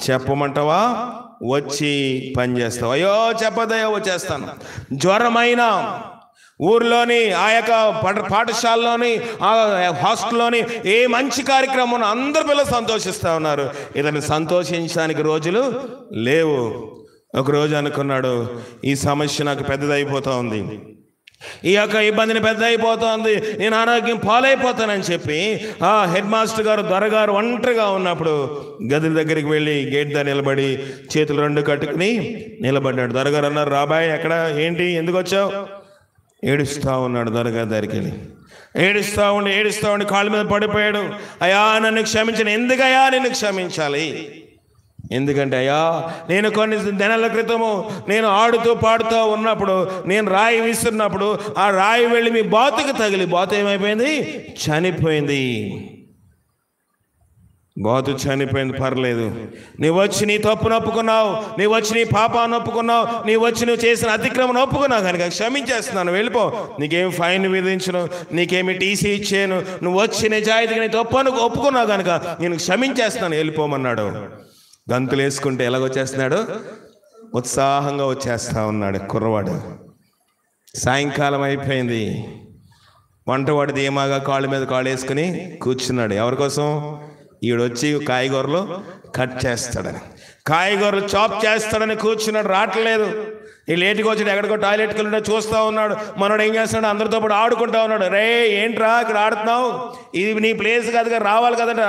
చెప్పమంటావా? వచ్చి పని చేస్తావు? అయ్యో చెప్పదయ్యో, వచ్చేస్తాను. జ్వరమైన ఊర్లోని ఆ యొక్క పాఠశాలలోని ఆ హాస్టల్లోని ఏ మంచి కార్యక్రమం అందరు పిల్లలు సంతోషిస్తూ ఉన్నారు. ఇతను సంతోషించడానికి రోజులు లేవు. ఒకరోజు అనుకున్నాడు, ఈ సమస్య నాకు పెద్దదైపోతూ ఉంది, ఈ యొక్క ఇబ్బందిని పెద్ద అయిపోతుంది, నేను ఆరోగ్యం పాలైపోతానని చెప్పి ఆ హెడ్ మాస్టర్ గారు దొరగారు ఒంటరిగా ఉన్నప్పుడు గది దగ్గరికి వెళ్ళి గేట్ దగ్గర నిలబడి చేతులు 2 కట్టుకుని నిలబడ్డాడు. దొరగారు అన్నారు, రాబాయ్ ఎక్కడ, ఏంటి, ఎందుకు వచ్చావు? ఏడుస్తూ ఉన్నాడు. దొరగారి దగ్గరికి వెళ్ళి ఏడుస్తూ ఉండి కాళ్ళ మీద పడిపోయాడు. అయ్యా నన్ను క్షమించను. ఎందుకయ్యా నిన్ను క్షమించాలి? ఎందుకంటే అయ్యా నేను కొన్ని దినాల క్రితము నేను ఆడుతూ పాడుతూ ఉన్నప్పుడు నేను రాయి విస్తున్నప్పుడు ఆ రాయి వెళ్ళి మీ బాతుకు తగిలి బాతు ఏమైపోయింది? చనిపోయింది. బాతు చనిపోయింది, పర్లేదు. నీవు వచ్చి నీ తప్పును ఒప్పుకున్నావు, నీవు వచ్చి నీ పాపాన్ని ఒప్పుకున్నావు, నీవు వచ్చి నువ్వు చేసిన అతిక్రమణ ఒప్పుకున్నావు కనుక క్షమించేస్తున్నాను, వెళ్ళిపో. నీకేమి ఫైన్ విధించను, నీకేమి టీసీ ఇచ్చాను, నువ్వు వచ్చి నిజాయితీగా నీ తప్పును ఒప్పుకున్నావు కనుక నేను క్షమించేస్తున్నాను, వెళ్ళిపోమన్నాడు. గంతులు వేసుకుంటే ఎలాగొచ్చేస్తున్నాడు? ఉత్సాహంగా వచ్చేస్తా ఉన్నాడు కుర్రవాడు. సాయంకాలం అయిపోయింది. వంటవాడు ధీమాగా కాళ్ళ మీద కాళ్ళు వేసుకుని కూర్చున్నాడు. ఎవరి కోసం? ఈడొచ్చి కాయగూరలు కట్ చేస్తాడని, కాయగూరలు చాప్ చేస్తాడని కూర్చున్నాడు. రావట్లేదు. ఈ లేటుగా వచ్చి ఎక్కడికో టాయిలెట్కి వెళ్ళి చూస్తూ ఉన్నాడు. మనోడు ఏం చేస్తున్నాడు? అందరితో పాటు ఆడుకుంటా ఉన్నాడు. రే ఏంట్రా ఇక్కడ ఆడుతున్నావు? ఇది నీ ప్లేస్ కాదుగా, రావాలి కదంటే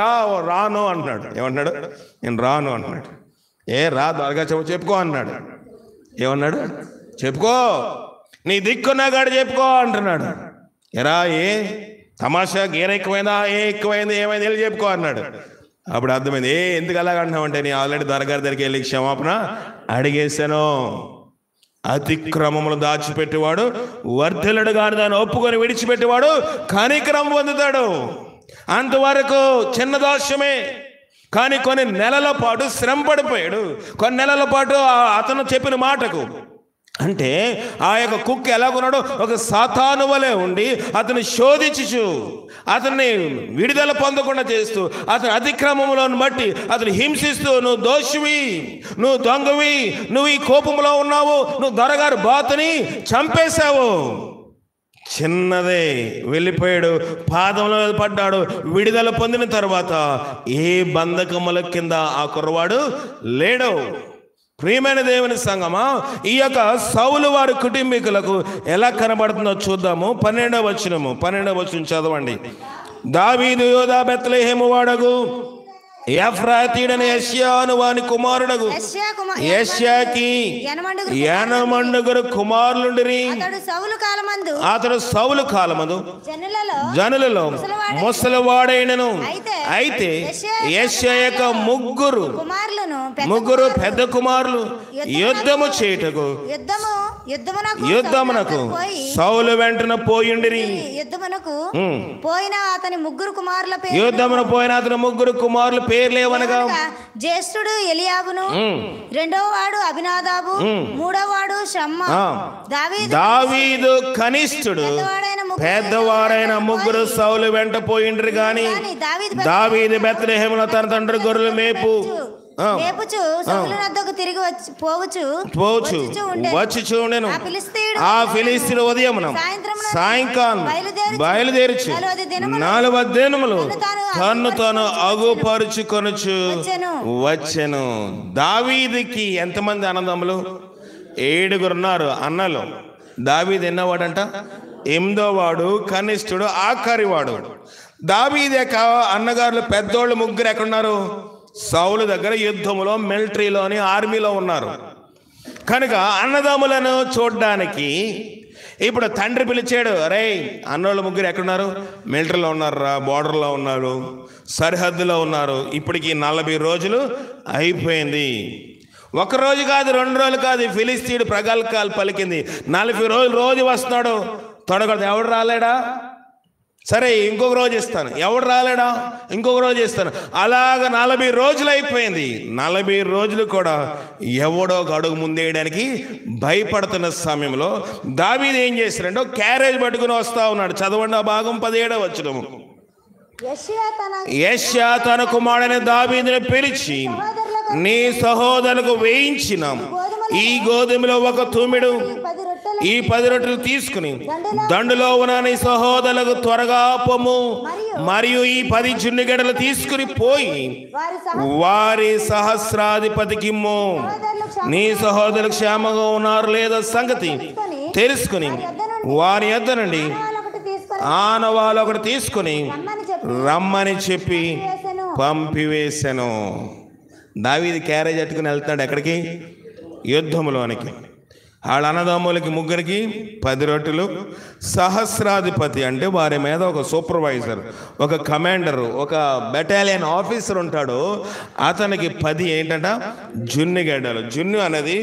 రాను అంటున్నాడు. ఏమంటున్నాడు? నేను రాను అంటున్నాడు. రా దొరగా చెప్పుకో అన్నాడు. ఏమన్నాడు? చెప్పుకో, నీ దిక్కున్నా కాడు చెప్పుకో అంటున్నాడు. ఎరా ఏ తమాషా, గేర ఎక్కువైందా, ఎక్కువైంది, ఏమైంది వెళ్ళి చెప్పుకో అన్నాడు. అప్పుడు అర్థమైంది. ఎందుకు అలాగ అంటున్నావంటే, నేను ఆల్రెడీ దొరగారి దగ్గరికి వెళ్ళి క్షమాపణ అడిగేశాను. అతిక్రమములు దాచిపెట్టేవాడు వర్ధిల్లుడు, కానీ దాన్ని ఒప్పుకొని విడిచిపెట్టేవాడు కనికరం పొందుతాడు. అంతవరకు చిన్న దోషమే, కానీ కొన్ని నెలల పాటు శ్రమ పడిపోయాడు. కొన్ని నెలల పాటు అతను చెప్పిన మాటకు, అంటే ఆ యొక్క కుక్క ఎలాగున్నాడో ఒక సాతాను వలె ఉండి అతను శోధించు, అతన్ని విడుదల పొందకుండా చేస్తూ, అతని అతిక్రమములను బట్టి అతను హింసిస్తూ, నువ్వు దోషివి, నువ్వు దొంగవి, నువ్వు ఈ కోపంలో ఉన్నావు, నువ్వు దొరగారు బాతుని చంపేశావు. చిన్నదే వెళ్ళిపోయాడు, పాదంలో పడ్డాడు. విడుదల పొందిన తర్వాత ఏ బంధకముల కింద ఆ కుర్రవాడు లేడు. ప్రియమైన దేవుని సంగమా, ఈ యొక్క సౌలు వారి కుటుంబీకులకు ఎలా కనబడుతుందో చూద్దాము. 12వ వచనం చదవండి. దావీదు యోధా బెత్లెహేము వాడగు ఎఫ్రాతీయుడైన యెష్యాను వాని కుమారుడగు యెష్యాకి 80 కుమారులుండిరి. అతడు సౌలు కాలమందు జనులలో ముసలివాడైనను. అయితే యెష్యా యొక్క ముగ్గురు పెద్ద కుమారులు యుద్ధము చేయుటకు యుద్ధమునకు సౌలు వెంటనే పోయిండిరి. పోయిన అతని ముగ్గురు కుమారుల పేర్లేవనగా జ్యేష్ఠుడు ఎలియాబును, రెండవ వాడు అభినాదాబు, మూడవ వాడు షమ్మా. దావీదు కనిష్ఠుడు, పెద్దవాడైన ముగ్గురు సౌలు వెంట పోయిండ్రు. గాని దావీదు బెత్లెహేములో తన తండ్రి గొర్రెలు తిరిగి పోవచ్చు వచ్చి చూడెను. ఆ ఫిలిస్తీయుడు ఉదయమున సాయంకాలం బయలుదేరుచు 4 దినములు తను అగుపరుచుకొనుచు వచ్చెను. దావీదుకి ఎంతమంది అన్నదమ్ములు? 7 ఉన్నారు అన్నలు. దావీదు ఎన్నోవాడంట? 8వ వాడు, కనిష్ఠుడు, ఆఖరివాడు. దావీదు యొక్క అన్నగారులు పెద్దోళ్ళు ముగ్గురు ఎక్కడున్నారు? సౌలు దగ్గర యుద్ధములో, మిలిటరీలోని, ఆర్మీలో ఉన్నారు. కనుక అన్నదమ్ములను చూడ్డానికి ఇప్పుడు తండ్రి పిలిచాడు. అరే, అన్నోళ్ళు ముగ్గురు ఎక్కడున్నారు? మిలిటరీలో ఉన్నారా, బోర్డర్లో ఉన్నారు, సరిహద్దులో ఉన్నారు. ఇప్పటికి 40 రోజులు అయిపోయింది. 1 రోజు కాదు, 2 రోజులు కాదు, ఫిలిస్తీయుడు ప్రగల్భాలు పలికింది. 40 రోజులు రోజు వస్తున్నాడు. తొడగడు. ఎవడు రాలేడా? సరే, ఇంకొక రోజు ఇస్తాను. ఎవడు రాలేడా? ఇంకొక రోజు ఇస్తాను. అలాగ 40 రోజులు అయిపోయింది. 40 రోజులు కూడా ఎవడో ఒక అడుగు ముందేయడానికి భయపడుతున్న సమయంలో దావీదు ఏం చేశాడంటే క్యారేజ్ పట్టుకుని వస్తా ఉన్నాడు. చదవండి ఆ భాగం. 17వ వచనము. యెష్యా తన కుమారుడైన దావీదుని పిలిచి, నీ సహోదరులకు వేయించిన ఈ గోధుమలో ఒక తుమ్మిడు, ఈ 10 రొట్టెలు తీసుకుని దండులో ఉన్న నీ సహోదరులకు త్వరగా పొమ్ము, మరియు ఈ 10 జున్నుగడ్డలు తీసుకుని పోయి వారి సహస్రాధిపతికి ఇమ్ము. నీ సహోదరులు క్షేమంగా ఉన్నారు లేదా సంగతి తెలుసుకుని వారి యొద్ద నుండి ఆనవాళ్ళు ఒకటి తీసుకుని రమ్మని చెప్పి పంపివేశాను. దావీదు క్యారేజ్ అట్టుకుని వెళ్తాడు. ఎక్కడికి? యుద్ధంలోనికి. వాళ్ళ అన్నదమ్ములకి ముగ్గురికి 10 రొట్టెలు. సహస్రాధిపతి అంటే వారి మీద ఒక సూపర్వైజర్, ఒక కమాండరు, ఒక బెటాలియన్ ఆఫీసర్ ఉంటాడు. అతనికి 10 ఏంటంట? జున్నుగడ్డలు. జున్ను అనేది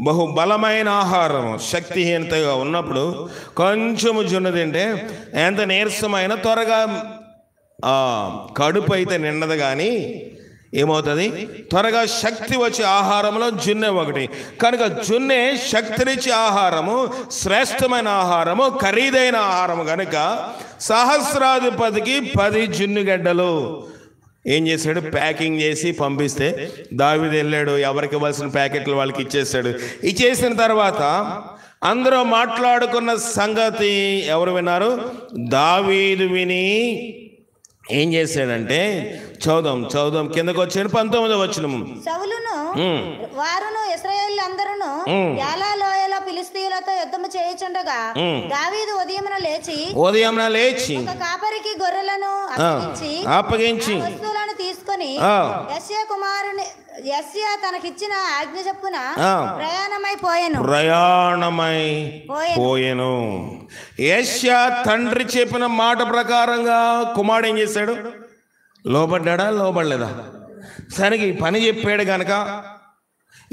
బహుబలమైన ఆహారం. శక్తిహీనతగా ఉన్నప్పుడు కొంచెము జున్ను తింటే ఎంత నీరసమైన త్వరగా కడుపు అయితే నిండదు, కానీ ఏమవుతుంది? త్వరగా శక్తి వచ్చే ఆహారంలో జున్నే ఒకటి. కనుక జున్నే శక్తినిచ్చే ఆహారము, శ్రేష్టమైన ఆహారము, ఖరీదైన ఆహారము. కనుక సహస్రాధిపతికి 10 జున్నుగడ్డలు ఏం చేశాడు? ప్యాకింగ్ చేసి పంపిస్తే దావీదు వెళ్ళాడు. ఎవరికి ఇవ్వాల్సిన ప్యాకెట్లు వాళ్ళకి ఇచ్చేసాడు. ఇచ్చేసిన తర్వాత అందరూ మాట్లాడుకున్న సంగతి ఎవరు విన్నారు? దావీదు విని ఏం చేశాడంటే, చౌదం కిందకు వచ్చాడు. 19వ వచనం. సౌలును వారును ఇశ్రాయేలు అందరూను యాలా లోయలో ఫిలిష్తీయులతో యుద్ధము చేయుచుండగా దావీదు ఉదయమున లేచి ఒక కాపరికి గొర్రెలను అప్పగించి వస్తువులను తీసుకొని యెష్యా తనకిచ్చిన ఆజ్ఞ చొప్పున ప్రయాణమైపోయెను. యెష్యా తండ్రి చెప్పిన మాట ప్రకారంగా కుమారుడు ఏం చేశాడు? లోబడ్డా లోబడలేదా? సరికి పని చెప్పాడు కనుక,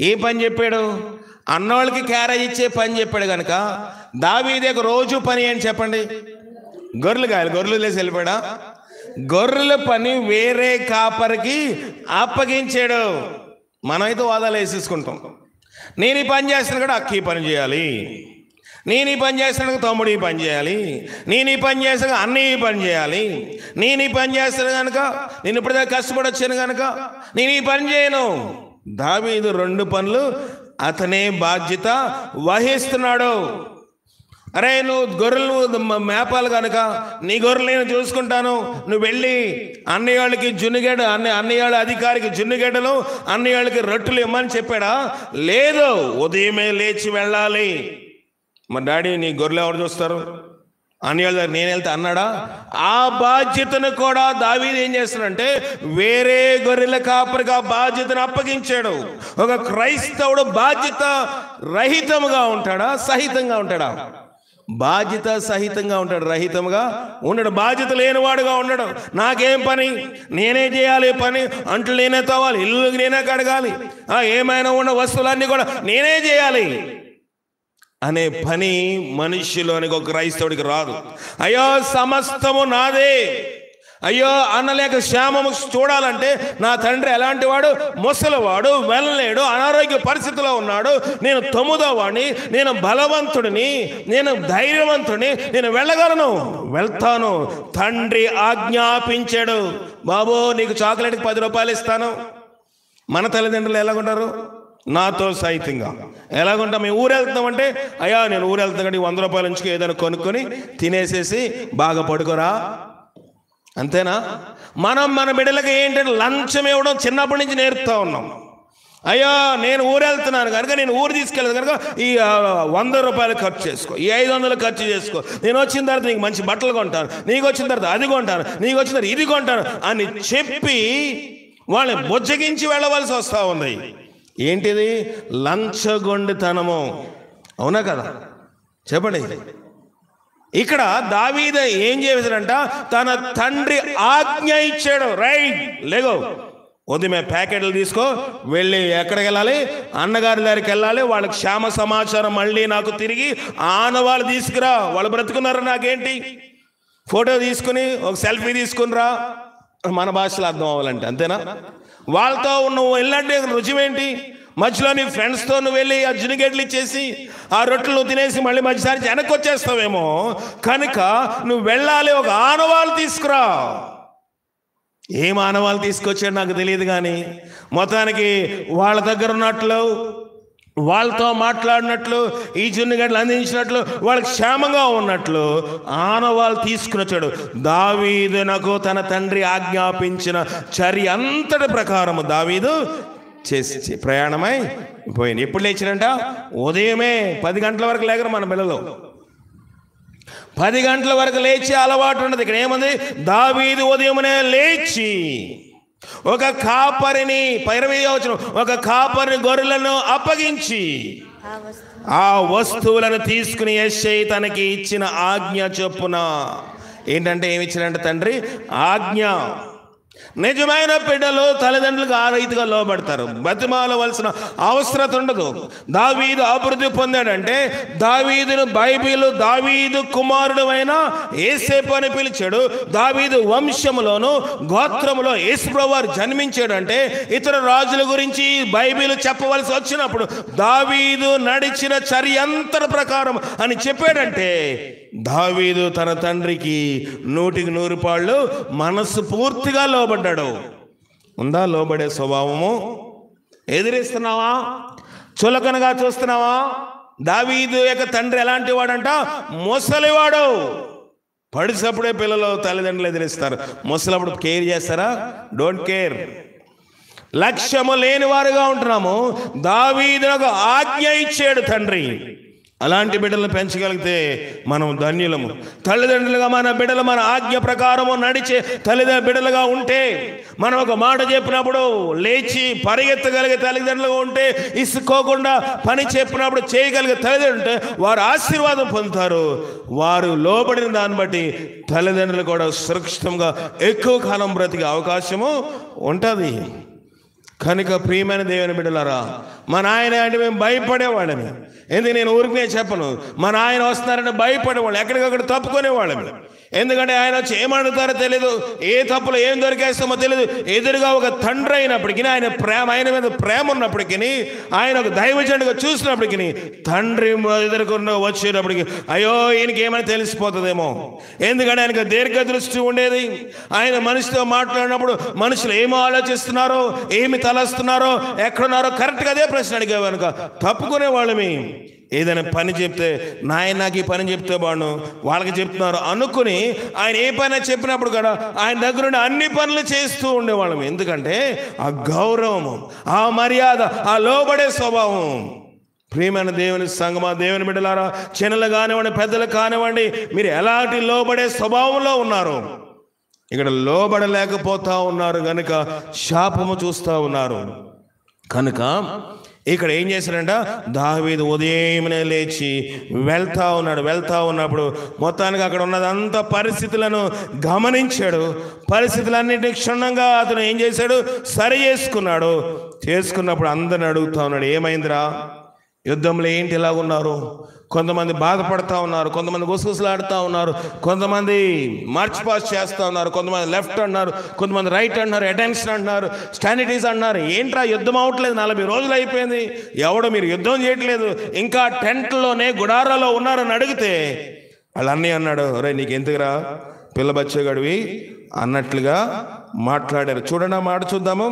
ఏ పని చెప్పాడు? అన్నవాళ్ళకి క్యారేజ్ ఇచ్చే పని చెప్పాడు కనుక దావీదుకు రోజు పని అని చెప్పండి. గొర్రెలు కాయలు, గొర్రెలు లేసి వెళ్ళిపోయాడా? గొర్రెల పని వేరే కాపరికి అప్పగించాడు. మనమైతే వాదాలు వేసేసుకుంటాం. నేను ఈ పని చేస్తాను కూడా అక్క ఈ పని చేయాలి, నేను ఈ పని చేస్తాను తమ్ముడు ఈ పని చేయాలి, నేను ఈ పని చేస్తాను అన్న ఈ పని చేయాలి, నేను ఈ పని చేస్తాను కనుక నేను ఇప్పటిదాకా కష్టపడి వచ్చాను కనుక నేను ఈ పని చేయను. దావీదు 2 పనులు అతనే బాధ్యత వహిస్తున్నాడు. అరే నువ్వు గొర్రెలు మేపాలు కనుక నీ గొర్రెలు నేను చూసుకుంటాను, నువ్వు వెళ్ళి అన్నయ్యోళ్ళకి జున్నుగడ్డ, అన్నయ్యోళ్ళ అధికారికి జున్నుగడ్డలు, అన్నయ్యోళ్ళకి రొట్టెలు ఇమ్మని చెప్పాడా? లేదు, ఉదయమే లేచి వెళ్ళాలి. మరి డాడీ నీ గొర్రెలు ఎవరు చూస్తారు? అన్నయ్యోళ్ళ దగ్గర నేను వెళ్తే అన్నాడా? ఆ బాధ్యతను కూడా దావీదు ఏం చేస్తాడంటే వేరే గొర్రెల కాపరికి ఆ బాధ్యతను అప్పగించాడు. ఒక క్రైస్తవుడు బాధ్యత రహితముగా ఉంటాడా, సహితంగా ఉంటాడా? బాధ్యత సహితంగా ఉంటాడు, రహితంగా ఉండడు. బాధ్యత లేనివాడుగా ఉండడు. నాకేం పని, నేనే చేయాలి పని, అంట్లు నేనే తవ్వాలి, ఇల్లు నేనే కడగాలి, ఏమైనా ఉన్న వస్తువులన్నీ కూడా నేనే చేయాలి అనే పని మనుష్యులోనికి ఒక క్రైస్తవుడికి రాదు. అయ్యో సమస్తము నాదే, అయ్యో అన్నలేక క్షేమము చూడాలంటే నా తండ్రి ఎలాంటి వాడు, ముసలివాడు, వెళ్ళలేడు, అనారోగ్య పరిస్థితిలో ఉన్నాడు, నేను 9వ వాడిని, నేను బలవంతుడిని, నేను ధైర్యవంతుడిని, నేను వెళ్ళగలను, వెళ్తాను. తండ్రి ఆజ్ఞాపించాడు, బాబు నీకు చాక్లెట్కి 10 రూపాయలు ఇస్తాను. మన తల్లిదండ్రులు ఎలాగుంటారు? నాతో సహితంగా ఎలాగుంటాం? మేము ఊరు వెళ్తామంటే అయ్యా నేను ఊరు వెళ్తాను కానీ 100 రూపాయల నుంచి ఏదైనా కొనుక్కొని తినేసేసి బాగా పడుకోరా, అంతేనా? మనం మన బిడ్డలకి ఏంటంటే లంచం ఇవ్వడం చిన్నప్పటి నుంచి నేర్పుతా ఉన్నాం. అయ్యో నేను ఊరు వెళ్తున్నాను కనుక నేను ఊరు తీసుకెళ్ళదు కనుక ఈ 100 రూపాయలు ఖర్చు చేసుకో, ఈ 500 ఖర్చు చేసుకో, నేను వచ్చిన తర్వాత నీకు మంచి బట్టలు కొంటాను, నీకు వచ్చిన తర్వాత అది కొంటాను, నీకు వచ్చిన తర్వాత ఇది కొంటాను అని చెప్పి వాళ్ళని బుజ్జగించి వెళ్ళవలసి వస్తూ ఉంది. ఏంటిది? లంచగొండితనము. అవునా కదా? చెప్పండి. ఇక్కడ దావీదు ఏం చేశాడంట? తన తండ్రి ఆజ్ఞ ఇచ్చాడు. రైట్, లేగో ఉదయమే ప్యాకెట్లు తీసుకో, వెళ్ళి ఎక్కడికి వెళ్ళాలి? అన్నగారి దగ్గరికి వెళ్ళాలి, వాళ్ళకి క్షేమ సమాచారం మళ్ళీ నాకు తిరిగి ఆనవాళ్ళు తీసుకురా. వాళ్ళు బ్రతుకున్నారు, నాకేంటి? ఫోటో తీసుకుని ఒక సెల్ఫీ తీసుకునిరా, మన భాషలో అర్థం అవ్వాలంటే, అంతేనా? వాళ్ళతో నువ్వు వెళ్ళంటే రుచివేంటి? మధ్యలో నీ ఫ్రెండ్స్తో నువ్వు వెళ్ళి ఆ జునిగడ్లు ఇచ్చేసి ఆ రొట్టెలు తినేసి మళ్ళీ మధ్యసారి వెనక్కి వచ్చేస్తావేమో కనుక నువ్వు వెళ్ళాలి, ఒక ఆనవాళ్ళు తీసుకురా. ఏం ఆనవాళ్ళు తీసుకొచ్చాడు నాకు తెలియదు, కానీ మొత్తానికి వాళ్ళ దగ్గర ఉన్నట్లు, వాళ్ళతో మాట్లాడినట్లు, ఈ జున్నుగడ్డలు అందించినట్లు, వాళ్ళకి క్షేమంగా ఉన్నట్లు ఆనవాళ్ళు తీసుకుని వచ్చాడు. దావీదునకు తన తండ్రి ఆజ్ఞాపించిన చర్య అంతటి ప్రకారము దావీదు చేసి ప్రయాణమై పోయింది. ఎప్పుడు లేచాడంట? ఉదయమే 10 గంటల వరకు లేకరు మన పిల్లలు. 10 గంటల వరకు లేచి అలవాటు ఉండదు. ఇక్కడ ఏముంది? దావీదు ఉదయమునే లేచి ఒక కాపరిని, 20వ వచనం, ఒక కాపరిని గొర్రెలను అప్పగించి ఆ వస్తువులను తీసుకుని యెష్షయి తనకి ఇచ్చిన ఆజ్ఞ చొప్పున. ఏంటంటే ఏమి ఇచ్చాడంటే తండ్రి ఆజ్ఞ. నిజమైన బిడ్డలు తల్లిదండ్రులకు ఆ రీతిగా లోబడతారు, బతిమాలవలసిన అవసరం ఉండదు. దావీదు అభివృద్ధి పొందాడంటే దావీదును బైబిల్ దావీదు కుమారుడు అయిన యేసేపు అని పిలిచాడు. దావీదు వంశములోను గోత్రములో యేసుప్రభువు వారు జన్మించాడంటే ఇతర రాజుల గురించి బైబిల్ చెప్పవలసి వచ్చినప్పుడు దావీదు నడిచిన చర్యంతర ప్రకారం అని చెప్పాడంటే దావీదు తన తండ్రికి 100కి 100 పాళ్ళు మనసు పూర్తిగా లోబడ్డాడు. ఉందా లోబడే స్వభావము? ఎదిరిస్తున్నావా? చులకనగా చూస్తున్నావా? దావీదు యొక్క తండ్రి ఎలాంటి వాడంట? ముసలివాడు. పడిసప్పుడే పిల్లలు తల్లిదండ్రులు ఎదిరిస్తారు, ముసలప్పుడు కేర్ చేస్తారా? Don't care. లక్ష్యము లేని వారుగా ఉంటున్నాము. దావీదునకు ఆజ్ఞ ఇచ్చాడు తండ్రి, అలాంటి బిడ్డలను పెంచగలిగితే మనం ధన్యులము. తల్లిదండ్రులుగా మన బిడ్డలు మన ఆజ్ఞ ప్రకారము నడిచే బిడ్డలుగా ఉంటే, మనం ఒక మాట చెప్పినప్పుడు లేచి పరిగెత్తగలిగే తల్లిదండ్రులుగా ఉంటే, ఇసుకోకుండా పని చెప్పినప్పుడు చేయగలిగే తల్లిదండ్రులు ఉంటే వారు ఆశీర్వాదం పొందుతారు. వారు లోబడిన దాన్ని బట్టి తల్లిదండ్రులు కూడా సురక్షితంగా ఎక్కువ కాలం బ్రతికే అవకాశము ఉంటుంది. కనుక ప్రియమైన దేవుని బిడ్డలారా, మా నాయన అంటే మేము భయపడేవాళ్ళని. ఎందుకు నేను ఊరికే చెప్పను, మా నాయన వస్తున్నారంటే భయపడేవాళ్ళు, ఎక్కడికక్కడ తప్పుకునేవాళ్ళని. ఎందుకంటే ఆయన వచ్చి ఏమడుగుతారో తెలియదు, ఏ తప్పులో ఏం దొరికేస్తామో తెలియదు. ఎదురుగా ఒక తండ్రి అయినప్పటికీ, ఆయన మీద ప్రేమ ఉన్నప్పటికీ, ఆయన ఒక దైవజనుడిగా చూసినప్పటికీ, తండ్రి ఎదురుకుండా వచ్చేటప్పటికి అయ్యో ఈయనకి ఏమైనా తెలిసిపోతుందేమో. ఎందుకంటే ఆయనకు దీర్ఘ దృష్టి ఉండేది. ఆయన మనిషితో మాట్లాడినప్పుడు మనుషులు ఏమో ఆలోచిస్తున్నారో, ఏమి తలస్తున్నారో, ఎక్కడున్నారో కరెక్ట్గా అదే ప్రశ్న అడిగే కనుక తప్పుకునే వాళ్ళమి. ఏదైనా పని చెప్తే నాయన నాకు ఈ పని చెప్తే బాను, వాళ్ళకి చెప్తున్నారు అనుకుని ఆయన ఏ పని చెప్పినప్పుడు కూడా ఆయన దగ్గరుండి అన్ని పనులు చేస్తూ ఉండేవాళ్ళం. ఎందుకంటే ఆ గౌరవము, ఆ మర్యాద, ఆ లోబడే స్వభావం. ప్రియమైన దేవుని సంగమా, దేవుని బిడ్డలారా, చిన్నలు కానివ్వండి, పెద్దలు కానివ్వండి, మీరు ఎలాంటి లోబడే స్వభావంలో ఉన్నారు? ఇక్కడ లోబడలేకపోతా ఉన్నారు కనుక శాపము చూస్తూ ఉన్నారు. కనుక ఇక్కడ ఏం చేశాడంట, దావీదు ఉదయమే లేచి వెళ్తా ఉన్నప్పుడు మొత్తానికి అక్కడ ఉన్నదంతా పరిస్థితులను గమనించాడు. పరిస్థితులన్నింటినీ క్షుణ్ణంగా అతను ఏం చేశాడు, సరి చేసుకున్నప్పుడు అందరిని అడుగుతా ఉన్నాడు, ఏమైందిరా, యుద్ధంలో ఏంటి ఇలా ఉన్నారు? కొంతమంది బాధపడతా ఉన్నారు, కొంతమంది గుసగుసలాడుతూ ఉన్నారు, కొంతమంది మార్చ్ పాస్ చేస్తూ ఉన్నారు, కొంతమంది లెఫ్ట్ అన్నారు, కొంతమంది రైట్ అన్నారు, అటెన్షన్ అంటున్నారు, స్టాండిటీస్ అన్నారు. ఏంట్రా యుద్ధం అవట్లేదు, 40 రోజులు అయిపోయింది, ఎవడో మీరు యుద్ధం చేయట్లేదు, ఇంకా టెంట్లోనే గుడారాలో ఉన్నారని అడిగితే వాళ్ళన్నీ అన్నాడు, రే నీకు ఎందుకురా పిల్ల బచ్చగాడివి అన్నట్లుగా మాట్లాడారు. చూడండి ఆ మాట చూద్దాము.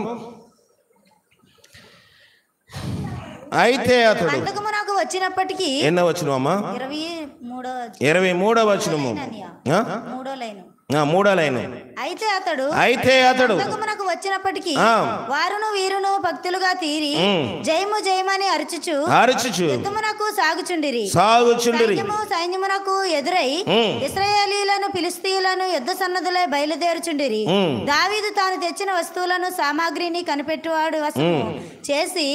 అయితే అతడు వచ్చినప్పటికీ ఎన్నో వచనమా, 23వ వచనము, 3వ లైను. అయితే అతడు వచ్చినప్పటికీ వారును వీరును భక్తులుగా తీరి జయము జయమని అరుచుచు యుద్ధమునకు సాగుచుండిరి. సైన్యమునకు ఎదురై ఇశ్రాయేలీయులను ఫిలిష్తీయులను యుద్ధ సన్నద్ధులై బయలుదేరుచుండిరి. దావీదు తాను తెచ్చిన వస్తువులను సామాగ్రిని కనిపెట్టువాడు వశము చేసి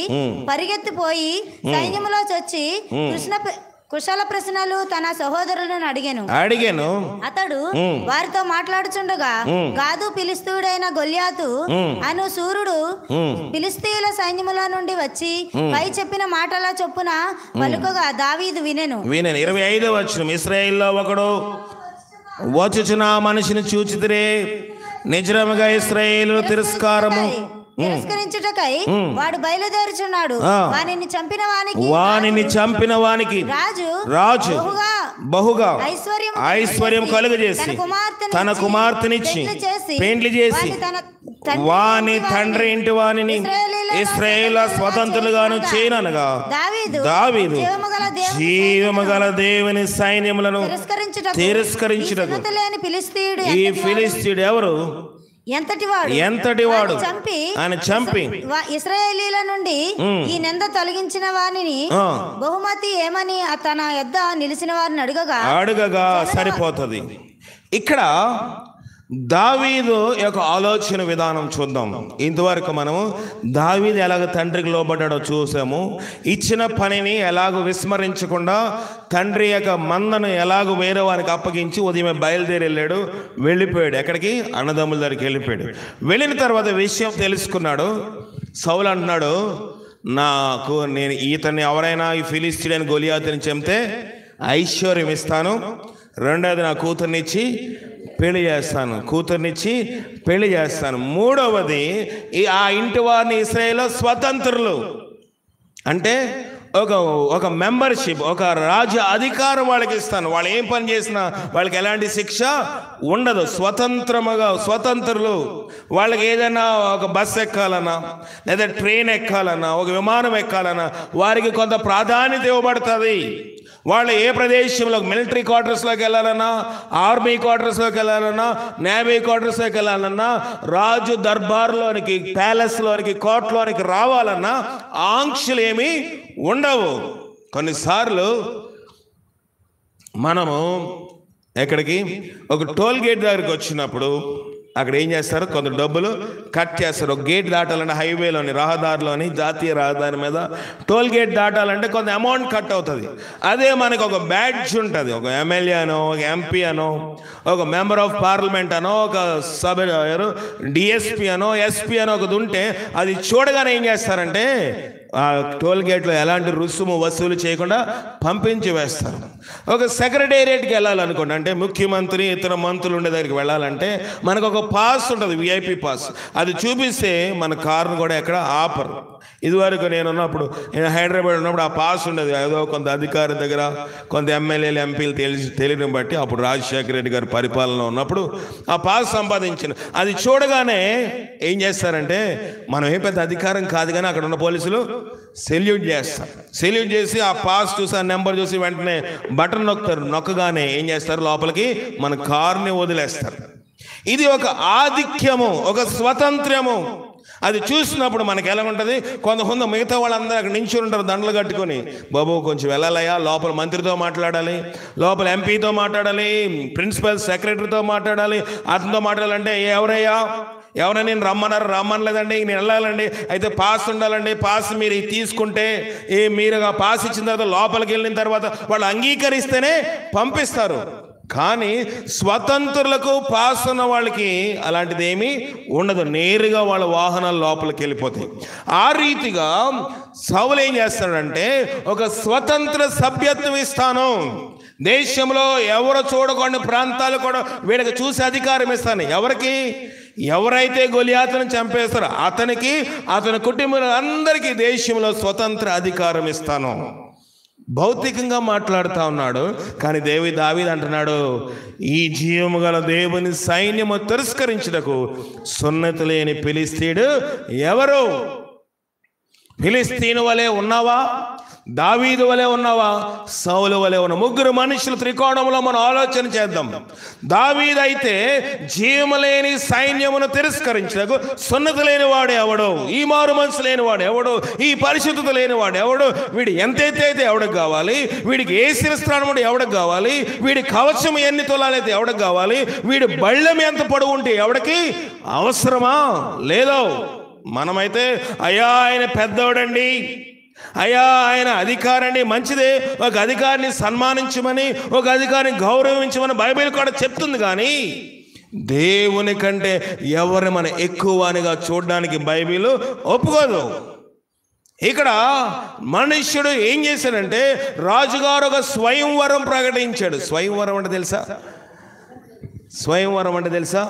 పరిగెత్తిపోయి సైన్యములో చొచ్చి కుశల ప్రశ్నలు తన సహోదరులను అడిగాను. అతడు వారితో మాట్లాడుచుండగా గాదు ఫిలిష్తీయుడైన గొల్యాతు అను సూర్యుడు ఫిలిష్తీయుల సైన్యముల నుండి వచ్చి పై చెప్పిన మాటల చొప్పున పలుకగా దావీదు వినెను. 25వ వచనం, ఇశ్రాయేలులో ఒకడు వచ్చుచున్న మనిషిని చూచితిరే, నిజముగా ఇశ్రాయేలు తిరస్కరించుటకై వాడు బయలుదేరుచున్నాడు. వానిని చంపిన వానికి రాజు బహుగా ఐశ్వర్యం కలుగజేసి తన కుమార్తెనిచ్చి పెండ్లి చేసి వాని తండ్రి ఇంటి వానిని ఇశ్రాయేలు స్వతంత్రులుగాను చేయనగా దావీదు జీవము గల దేవుని సైన్యములను తిరస్కరించుటకు ఈ ఫిలిష్తీయుడు ఎవరు, ఎంతటివాడు ఆయన చంపి ఇశ్రాయేలీల నుండి ఈ నింద తొలగించిన వారిని బహుమతి ఏమని తన యొద్ద నిలిచిన వారిని అడగగా సరిపోతుంది. ఇక్కడ దావీదు యొక్క ఆలోచన విధానం చూద్దాం. ఇంతవరకు మనము దావీదు ఎలాగ తండ్రికి లోబడ్డాడో చూసాము. ఇచ్చిన పనిని ఎలాగో విస్మరించకుండా తండ్రి యొక్క మందను ఎలాగో వేరే వారికి అప్పగించి ఉదయం బయలుదేరి వెళ్ళిపోయాడు. ఎక్కడికి? అన్నదమ్ముల దగ్గరికి వెళ్ళిపోయాడు. వెళ్ళిన తర్వాత విషయం తెలుసుకున్నాడు. సౌలు అంటున్నాడు, నేను ఈతన్ని ఎవరైనా ఈ ఫిలిష్తీయుడైన గొలియాతుని చంపితే ఐశ్వర్యం ఇస్తాను, రెండోది నా కూతుర్నిచ్చి పెళ్లి చేస్తాను, మూడవది ఆ ఇంటి వారిని ఇశ్రాయేలు స్వతంత్రులు అంటే ఒక మెంబర్షిప్, ఒక రాజ్య అధికారం వాళ్ళకి ఇస్తాను. వాళ్ళు ఏం పని చేసినా వాళ్ళకి ఎలాంటి శిక్ష ఉండదు. స్వతంత్రులు. వాళ్ళకి ఏదైనా ఒక బస్ ఎక్కాలన్నా లేదా ట్రైన్ ఎక్కాలన్నా ఒక విమానం ఎక్కాలన్నా వారికి కొంత ప్రాధాన్యత ఇవ్వబడుతుంది. వాళ్ళు ఏ ప్రదేశంలో మిలిటరీ క్వార్టర్స్లోకి వెళ్ళాలన్నా, ఆర్మీ క్వార్టర్స్లోకి వెళ్ళాలన్నా, నేవీ క్వార్టర్స్లోకి వెళ్ళాలన్నా, రాజు దర్బార్లోనికి, ప్యాలెస్లోనికి, కోర్టులోనికి రావాలన్నా ఆంక్షలు ఏమీ ఉండవు. కొన్నిసార్లు మనము ఎక్కడికి ఒక టోల్ గేట్ దగ్గరికి వచ్చినప్పుడు అక్కడ ఏం చేస్తారు, కొంత డబ్బులు కట్ చేస్తారు. ఒక గేట్ దాటాలంటే హైవేలోని, రహదారిలోని, జాతీయ రహదారి మీద టోల్ గేట్ దాటాలంటే కొంత అమౌంట్ కట్ అవుతుంది. అదే మనకు ఒక బ్యాడ్జ్ ఉంటుంది, ఒక ఎమ్మెల్యే అనో, ఒక ఎంపీ అనో, ఒక మెంబర్ ఆఫ్ పార్లమెంట్ అనో, ఒక సబ్ డిఎస్పీ అనో, ఎస్పీ అనో ఒకది ఉంటే అది చూడగానే ఏం చేస్తారంటే ఆ టోల్ గేట్లో ఎలాంటి రుసుము వసూలు చేయకుండా పంపించి వేస్తారు. ఒక సెక్రటేరియట్కి వెళ్ళాలనుకోండి, అంటే ముఖ్యమంత్రి ఇతర మంత్రులు ఉండే దగ్గరికి వెళ్ళాలంటే మనకు ఒక పాస్ ఉంటుంది, విఐపి పాస్. అది చూపిస్తే మన కారును కూడా ఎక్కడ ఆపరు. ఇదివరకు నేను హైదరాబాద్ ఉన్నప్పుడు ఆ పాస్ ఉండేది. ఏదో కొంత అధికారి దగ్గర, కొంత ఎమ్మెల్యేలు ఎంపీలు తెలియని బట్టి అప్పుడు రాజశేఖర రెడ్డి గారి పరిపాలన ఉన్నప్పుడు ఆ పాస్ సంపాదించిన అది చూడగానే ఏం చేస్తారంటే, మనం ఏ పెద్ద అధికారం కాదు కానీ అక్కడ ఉన్న పోలీసులు సెల్యూట్ చేస్తారు. సెల్యూట్ చేసి ఆ పాస్ చూసి, ఆ నెంబర్ చూసి వెంటనే బటన్ నొక్కుతారు. నొక్కగానే ఏం చేస్తారు, లోపలికి మన కారుని వదిలేస్తారు. ఇది ఒక ఆధిక్యము, ఒక స్వతంత్రము. అది చూసినప్పుడు మనకి ఎలా ఉంటుంది, కొంత మిగతా వాళ్ళందరూ అక్కడ నించుని ఉంటారు దండలు కట్టుకొని, బాబు కొంచెం వెళ్ళాలయ్యా, లోపల మంత్రితో మాట్లాడాలి, లోపల ఎంపీతో మాట్లాడాలి, ప్రిన్సిపల్ సెక్రటరీతో మాట్లాడాలి, అతనితో మాట్లాడాలంటే ఎవరైనా నేను రమ్మనలేదండి, నేను వెళ్ళాలండి, అయితే పాస్ ఉండాలండి, పాస్ మీరు తీసుకుంటే మీరు ఆ పాస్ ఇచ్చిన తర్వాత లోపలికి వెళ్ళిన తర్వాత వాళ్ళు అంగీకరిస్తేనే పంపిస్తారు. కానీ స్వతంత్రులకు పాస్ ఉన్న వాళ్ళకి అలాంటిది ఏమీ ఉండదు, నేరుగా వాళ్ళ వాహనాల లోపలికి వెళ్ళిపోతాయి. ఆ రీతిగా సౌలు ఏం చేస్తాడంటే, ఒక స్వతంత్ర సభ్యత్వం ఇస్తాను, దేశంలో ఎవరు చూడకుండా ప్రాంతాలు కూడా వీళ్ళకి చూసి అధికారం ఇస్తాను. ఎవరికి? ఎవరైతే గొలియాతును చంపేస్తారో అతనికి, అతని కుటుంబం అందరికీ దేశంలో స్వతంత్ర అధికారం ఇస్తాను. భౌతికంగా మాట్లాడుతూ ఉన్నాడు. కానీ దావీదు అంటున్నాడు, ఈ జీవము గల దేవుని సైన్యము తిరస్కరించుటకు సున్నతి లేని ఫిలిస్తీయుడు ఎవరు? ఫిలిస్తీను వలె ఉన్నావా? దావీదు వలె ఉన్నావా? సౌలు వలె ఉన్న ముగ్గురు మనుషులు త్రికోణంలో మనం ఆలోచన చేద్దాం. దావీదు అయితే జీవములేని సైన్యమును తిరస్కరించకు సున్నతి లేని వాడు ఎవడు, ఈ మారు మనసు లేని వాడు ఎవడు, ఈ పరిశుద్ధత లేని వాడు ఎవడు, వీడి ఎంతైతే అయితే ఎవడికి కావాలి, వీడికి ఏ శిరస్త్రాణముడు ఎవడికి కావాలి, వీడి కవచం ఎన్ని తులాలైతే ఎవడికి కావాలి, వీడి బళ్ళెం ఎంత పొడవు ఉంటే ఎవడికి అవసరమా? లేదో. మనమైతే అయ్యా ఆయన పెద్దోడండి, అయ్యా ఆయన అధికారాన్ని, మంచిదే, ఒక అధికారిని సన్మానించమని, ఒక అధికారిని గౌరవించమని బైబిల్ కూడా చెప్తుంది. కానీ దేవుని కంటే ఎవరిని మనం ఎక్కువనిగా చూడడానికి బైబిల్ ఒప్పుకోదు. ఇక్కడ మనుష్యుడు ఏం చేశాడంటే, రాజుగారు ఒక స్వయంవరం ప్రకటించాడు. స్వయంవరం అంటే తెలుసా? స్వయంవరం అంటే తెలుసా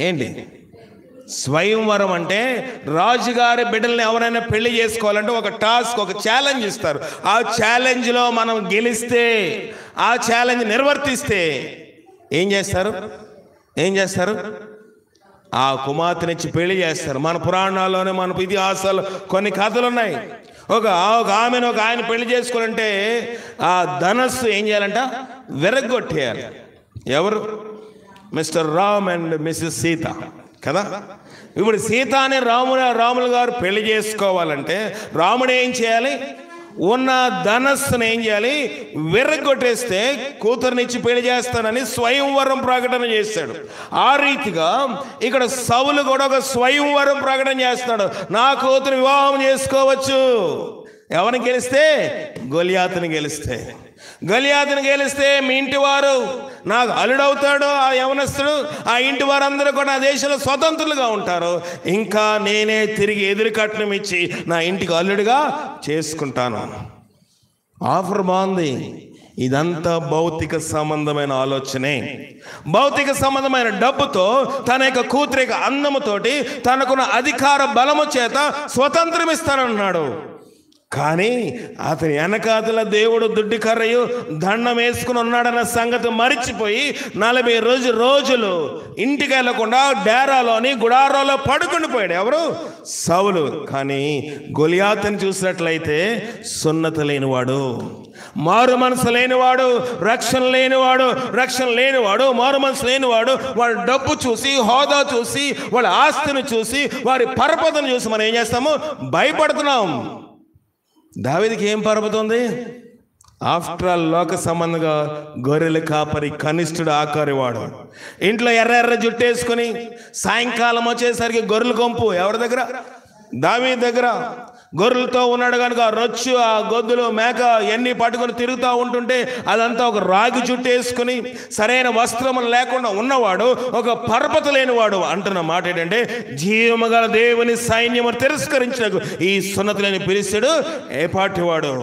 ఏంటి? స్వయంవరం అంటే రాజుగారి బిడ్డల్ని ఎవరైనా పెళ్లి చేసుకోవాలంటే ఒక టాస్క్, ఒక ఛాలెంజ్ ఇస్తారు. ఆ ఛాలెంజ్లో మనం గెలిస్తే, ఆ ఛాలెంజ్ నిర్వర్తిస్తే ఏం చేస్తారు? ఆ కుమార్తెనిచ్చి పెళ్లి చేస్తారు. మన పురాణాల్లోనే, మన ఇతిహాసాలు కొన్ని కథలు ఉన్నాయి. ఒక ఆమెను ఒక ఆయన పెళ్లి చేసుకోవాలంటే ఆ ధనస్సు ఏం చేయాలంట? విరగొట్టేయాలి. ఎవరు? Mr Ram and Mrs Sita కదా. ఇప్పుడు సీత అనే రాములు గారు పెళ్లి చేసుకోవాలంటే రాముడు ఏం చేయాలి? ఉన్న ధనస్సును ఏం చేయాలి? విరగొట్టేస్తే కూతురునిచ్చి పెళ్లి చేస్తానని స్వయంవరం ప్రకటన చేస్తాడు. ఆ రీతిగా ఇక్కడ సౌలు కూడా ఒక స్వయంవరం ప్రకటన చేస్తాడు. నా కూతురు వివాహం చేసుకోవచ్చు. ఎవరిని గెలిస్తే? గొలియాతుని గెలిస్తే. గొలియాతుని గెలిస్తే మీ ఇంటి వారు నాకు అల్లుడవుతాడు. ఆ యవనస్తుడు, ఆ ఇంటి వారందరూ కూడా ఆ దేశంలో స్వతంత్రులుగా ఉంటారు. ఇంకా నేనే తిరిగి ఎదురు కట్నం ఇచ్చి నా ఇంటికి అల్లుడిగా చేసుకుంటాను. ఆఫర్ బాగుంది. ఇదంతా భౌతిక సంబంధమైన ఆలోచనే. భౌతిక సంబంధమైన డబ్బుతో, తన యొక్క కూతురి యొక్క అందముతోటి, తనకున్న అధికార బలము చేత స్వతంత్రం ఇస్తానన్నాడు. కానీ అతని వెనకాతల దేవుడు దుడ్డి కర్రయు దండం వేసుకుని ఉన్నాడన్న సంగతి మరిచిపోయి 40 రోజులు ఇంటికి వెళ్లకుండా డేరాలోని గుడారాలో పడుకుని పోయాడు. ఎవరు? సౌలు. కానీ గొలియాతుని చూసినట్లయితే సున్నతి లేనివాడు, మారు మనసు లేనివాడు, రక్షణ లేనివాడు, మారు మనసు లేనివాడు. వాళ్ళ డబ్బు చూసి, హోదా చూసి, వాళ్ళ ఆస్తిని చూసి, వారి పరపతను చూసి మనం ఏం చేస్తాము? భయపడుతున్నాం. దావీదుకి ఏం పరపతి ఉంది? ఆఫ్టర్ ఆల్ లోక సంబంధంగా గొర్రెల కాపరి, కనిష్ఠుడు, ఆకారివాడు. ఇంట్లో ఎర్ర ఎర్ర జుట్టేసుకుని సాయంకాలం వచ్చేసరికి గొర్రెల కొంపు ఎవరి దగ్గర? దావీదు దగ్గర. గొర్రెలతో ఉన్నాడు కనుక రొచ్చు, ఆ గొద్దులు, మేక ఎన్ని పట్టుకొని తిరుగుతూ ఉంటుంటే అదంతా ఒక రాగి జుట్టు వేసుకుని సరైన వస్త్రములు లేకుండా ఉన్నవాడు, ఒక పరపత లేనివాడు. అంటున్న మాట ఏంటంటే, జీవము గల దేవుని సైన్యము తిరస్కరించకు ఈ సున్నతులని పిలిచాడు. ఏ పాటివాడు?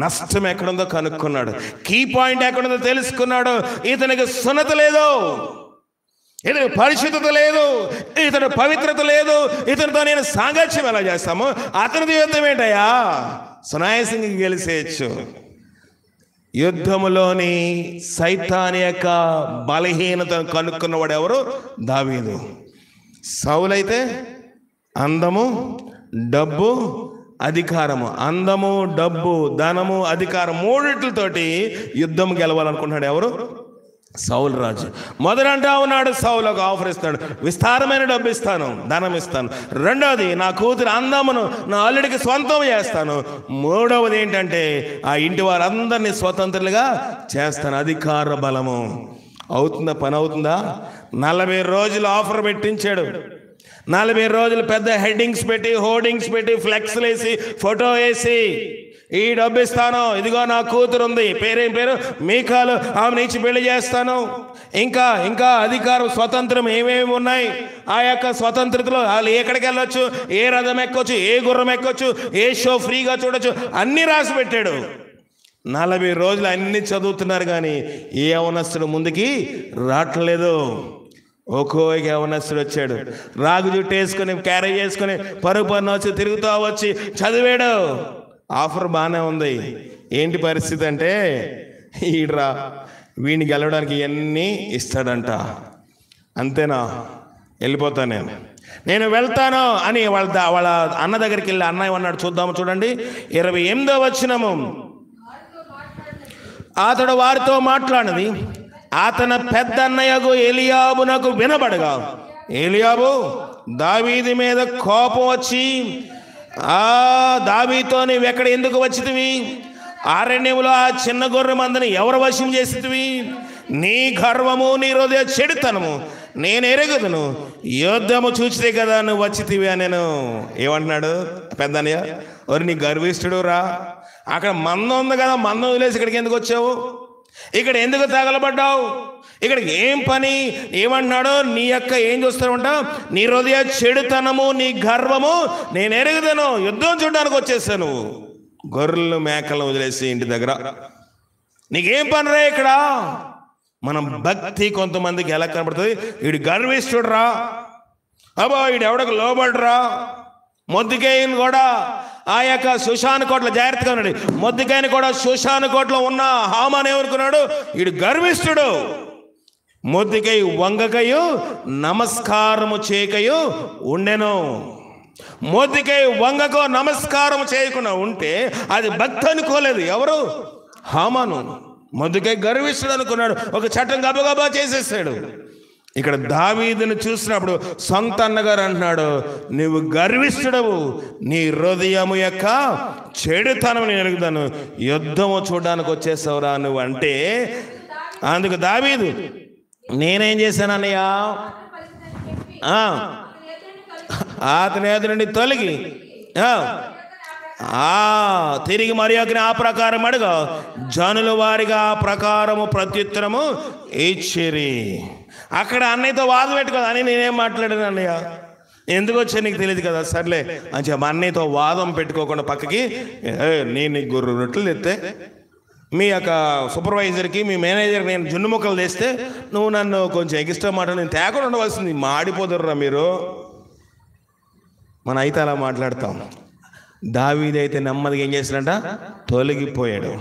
నష్టం ఎక్కడుందో కనుక్కున్నాడు. కీ పాయింట్ ఎక్కడుందో తెలుసుకున్నాడు. ఇతనికి సున్నత లేదు, ఇతని పరిశుద్ధత లేదు, ఇతని పవిత్రత లేదు, ఇతనితో నేను సాంగత్యం ఎలా చేస్తాము? అతనిది యుద్ధం ఏంటయ్యా? సునాయాసంగా గెలిసేయచ్చు. యుద్ధములోని సైతాన్ యొక్క బలహీనతను కనుక్కున్నవాడు ఎవరు? దావీదు. సౌలైతే అందము, డబ్బు, అధికారము. అందము, డబ్బు, ధనము, అధికారం మూడిట్లతోటి యుద్ధం గెలవాలనుకుంటున్నాడు ఎవరు? సౌలు రాజు. మొదలంటా ఉన్నాడు, సౌలు ఒక ఆఫర్ ఇస్తాడు, విస్తారమైన డబ్బు ఇస్తాను, ధనం ఇస్తాను. రెండవది, నా కూతురు అందమును నా అల్లుడికి స్వంతం చేస్తాను. మూడవది ఏంటంటే, ఆ ఇంటి వారందరినీ స్వతంత్రులుగా చేస్తాను. అధికార బలము. అవుతుందా? పని అవుతుందా? 40 రోజులు ఆఫర్ పెట్టించాడు. 40 రోజులు పెద్ద హెడ్డింగ్స్ పెట్టి, హోర్డింగ్స్ పెట్టి, ఫ్లెక్స్లు వేసి, ఫోటో వేసి, ఈ డబ్బు ఇస్తాను, ఇదిగో నా కూతురు ఉంది, పేరేం పేరు? మీకాలు, ఆమె నుంచి పెళ్లి చేస్తాను. ఇంకా ఇంకా అధికారం, స్వతంత్రం ఏమేమి ఉన్నాయి, ఆ యొక్క స్వతంత్రతలో వాళ్ళు ఎక్కడికి వెళ్ళొచ్చు, ఏ రథం ఎక్కొచ్చు, ఏ గుర్రం ఎక్కొచ్చు, ఏ షో ఫ్రీగా చూడొచ్చు, అన్నీ రాసి పెట్టాడు. 40 రోజులు అన్ని చదువుతున్నారు కానీ ఏ యవనస్తుడు ముందుకి రావట్లేదు. ఒక్కో యవనస్తుడు వచ్చాడు, రాగు జుట్టు వేసుకొని, క్యారేజ్ చేసుకొని, పరుగు పన్ను వచ్చి తిరుగుతూ వచ్చి చదివాడు. ఆఫర్ బాగానే ఉంది. ఏంటి పరిస్థితి అంటే, ఈడ్రా వీడిని గెలవడానికి ఇవన్నీ ఇస్తాడంట. అంతేనా? వెళ్ళిపోతాను నేను వెళ్తాను అని వాళ్ళ అన్న దగ్గరికి వెళ్ళి, అన్నయ్య అన్నాడు. చూద్దాము, చూడండి 28వ వచనము. అతడు వారితో మాట్లాడినది అతని పెద్ద అన్నయ్యకు ఎలియాబునకు వినబడగా, ఎలియాబు దావీదు మీద కోపం వచ్చి, దావీదుతో నీవు ఎక్కడ ఎందుకు వచ్చితివి? అరణ్యములో ఆ చిన్న గొర్రె మందని ఎవరు వశం చేసితివి? నీ గర్వము, నీ హృదయ చెడుతనము నేను ఎరుగుదును. యుద్ధము చూచితే కదా నువ్వు వచ్చితివి అని. నేను ఏమంటున్నాడు పెద్దన్నయ్య? ఒరి నీ గర్విష్ఠుడు రా, అక్కడ మందం ఉంది కదా, మందం వదిలేసి ఇక్కడికి ఎందుకు వచ్చావు? ఇక్కడ ఎందుకు తగలబడ్డావు? ఇక్కడికి ఏం పని? ఏమంటున్నాడో, నీ యొక్క ఏం చూస్తారంట, నీ హృదయ చెడుతనము, నీ గర్వము నేను ఎరుగుదను. యుద్ధం చూడడానికి వచ్చేసాను. గొర్రెలు మేకలు వదిలేసి ఇంటి దగ్గర నీకేం పని రా ఇక్కడ? మనం భక్తి కొంతమందికి ఎలా కనబడుతుంది? వీడు గర్విష్ఠుడు రా, అబ్బా వీడు ఎవడకు లోబడరా. మొద్దికాయని కూడా ఆ యొక్క సుషాను కోటలో, జాగ్రత్తగా ఉన్నాడు, మొద్దికాయని కూడా సుషాను కోటలో ఉన్న హామాన్ ఏమనుకున్నాడు? వీడు గర్విష్ఠుడు. మొద్దికై వంగకయు నమస్కారము చేయకయు ఉండెను. మొద్దికై వంగకో నమస్కారం చేయకుండా ఉంటే అది భక్తి అనుకోలేదు. ఎవరు? హామాను. మొద్దికై గర్విష్ఠుడు అనుకున్నాడు, ఒక చట్టం గబగబా చేసేసాడు. ఇక్కడ దావీదును చూసినప్పుడు సొంత అన్నగారు అంటున్నాడు, నువ్వు గర్విష్ఠుడవు, నీ హృదయము యొక్క చెడుతనం నేను ఎరుగుతాను, యుద్ధము చూడడానికి వచ్చేసావురా నువ్వు అంటే. అందుకు దావీదు, నేనేం చేశాను అన్నయ్య? అతని ఎదురు నుండి తొలగి తిరిగి మరి ఒకరిని ఆ ప్రకారం అడుగు. జనుల వారిగా ఆ ప్రకారము ప్రత్యుత్తరము ఇచ్చిరి. అక్కడ అన్నయ్యతో వాదం పెట్టుకోదు అని నేనేం మాట్లాడాను అన్నయ్య, ఎందుకు వచ్చా నీకు తెలియదు కదా, సర్లే అని చెప్పి అన్నయ్యతో వాదం పెట్టుకోకుండా పక్కకి, నేను గుర్రు రొట్టెలు తెస్తే మీ యొక్క సూపర్వైజర్కి, మీ మేనేజర్కి నేను జున్ను ముక్కలు తెస్తే నువ్వు నన్ను కొంచెం ఎక్స్ట్రా మాట నేను తేకుండా ఉండవలసింది. మాడిపోతుర్రా మీరు. మనం అయితే అలా మాట్లాడతాం. దావీదు అయితే నెమ్మదిగా ఏం చేసినట్ట? తొలగిపోయాడు.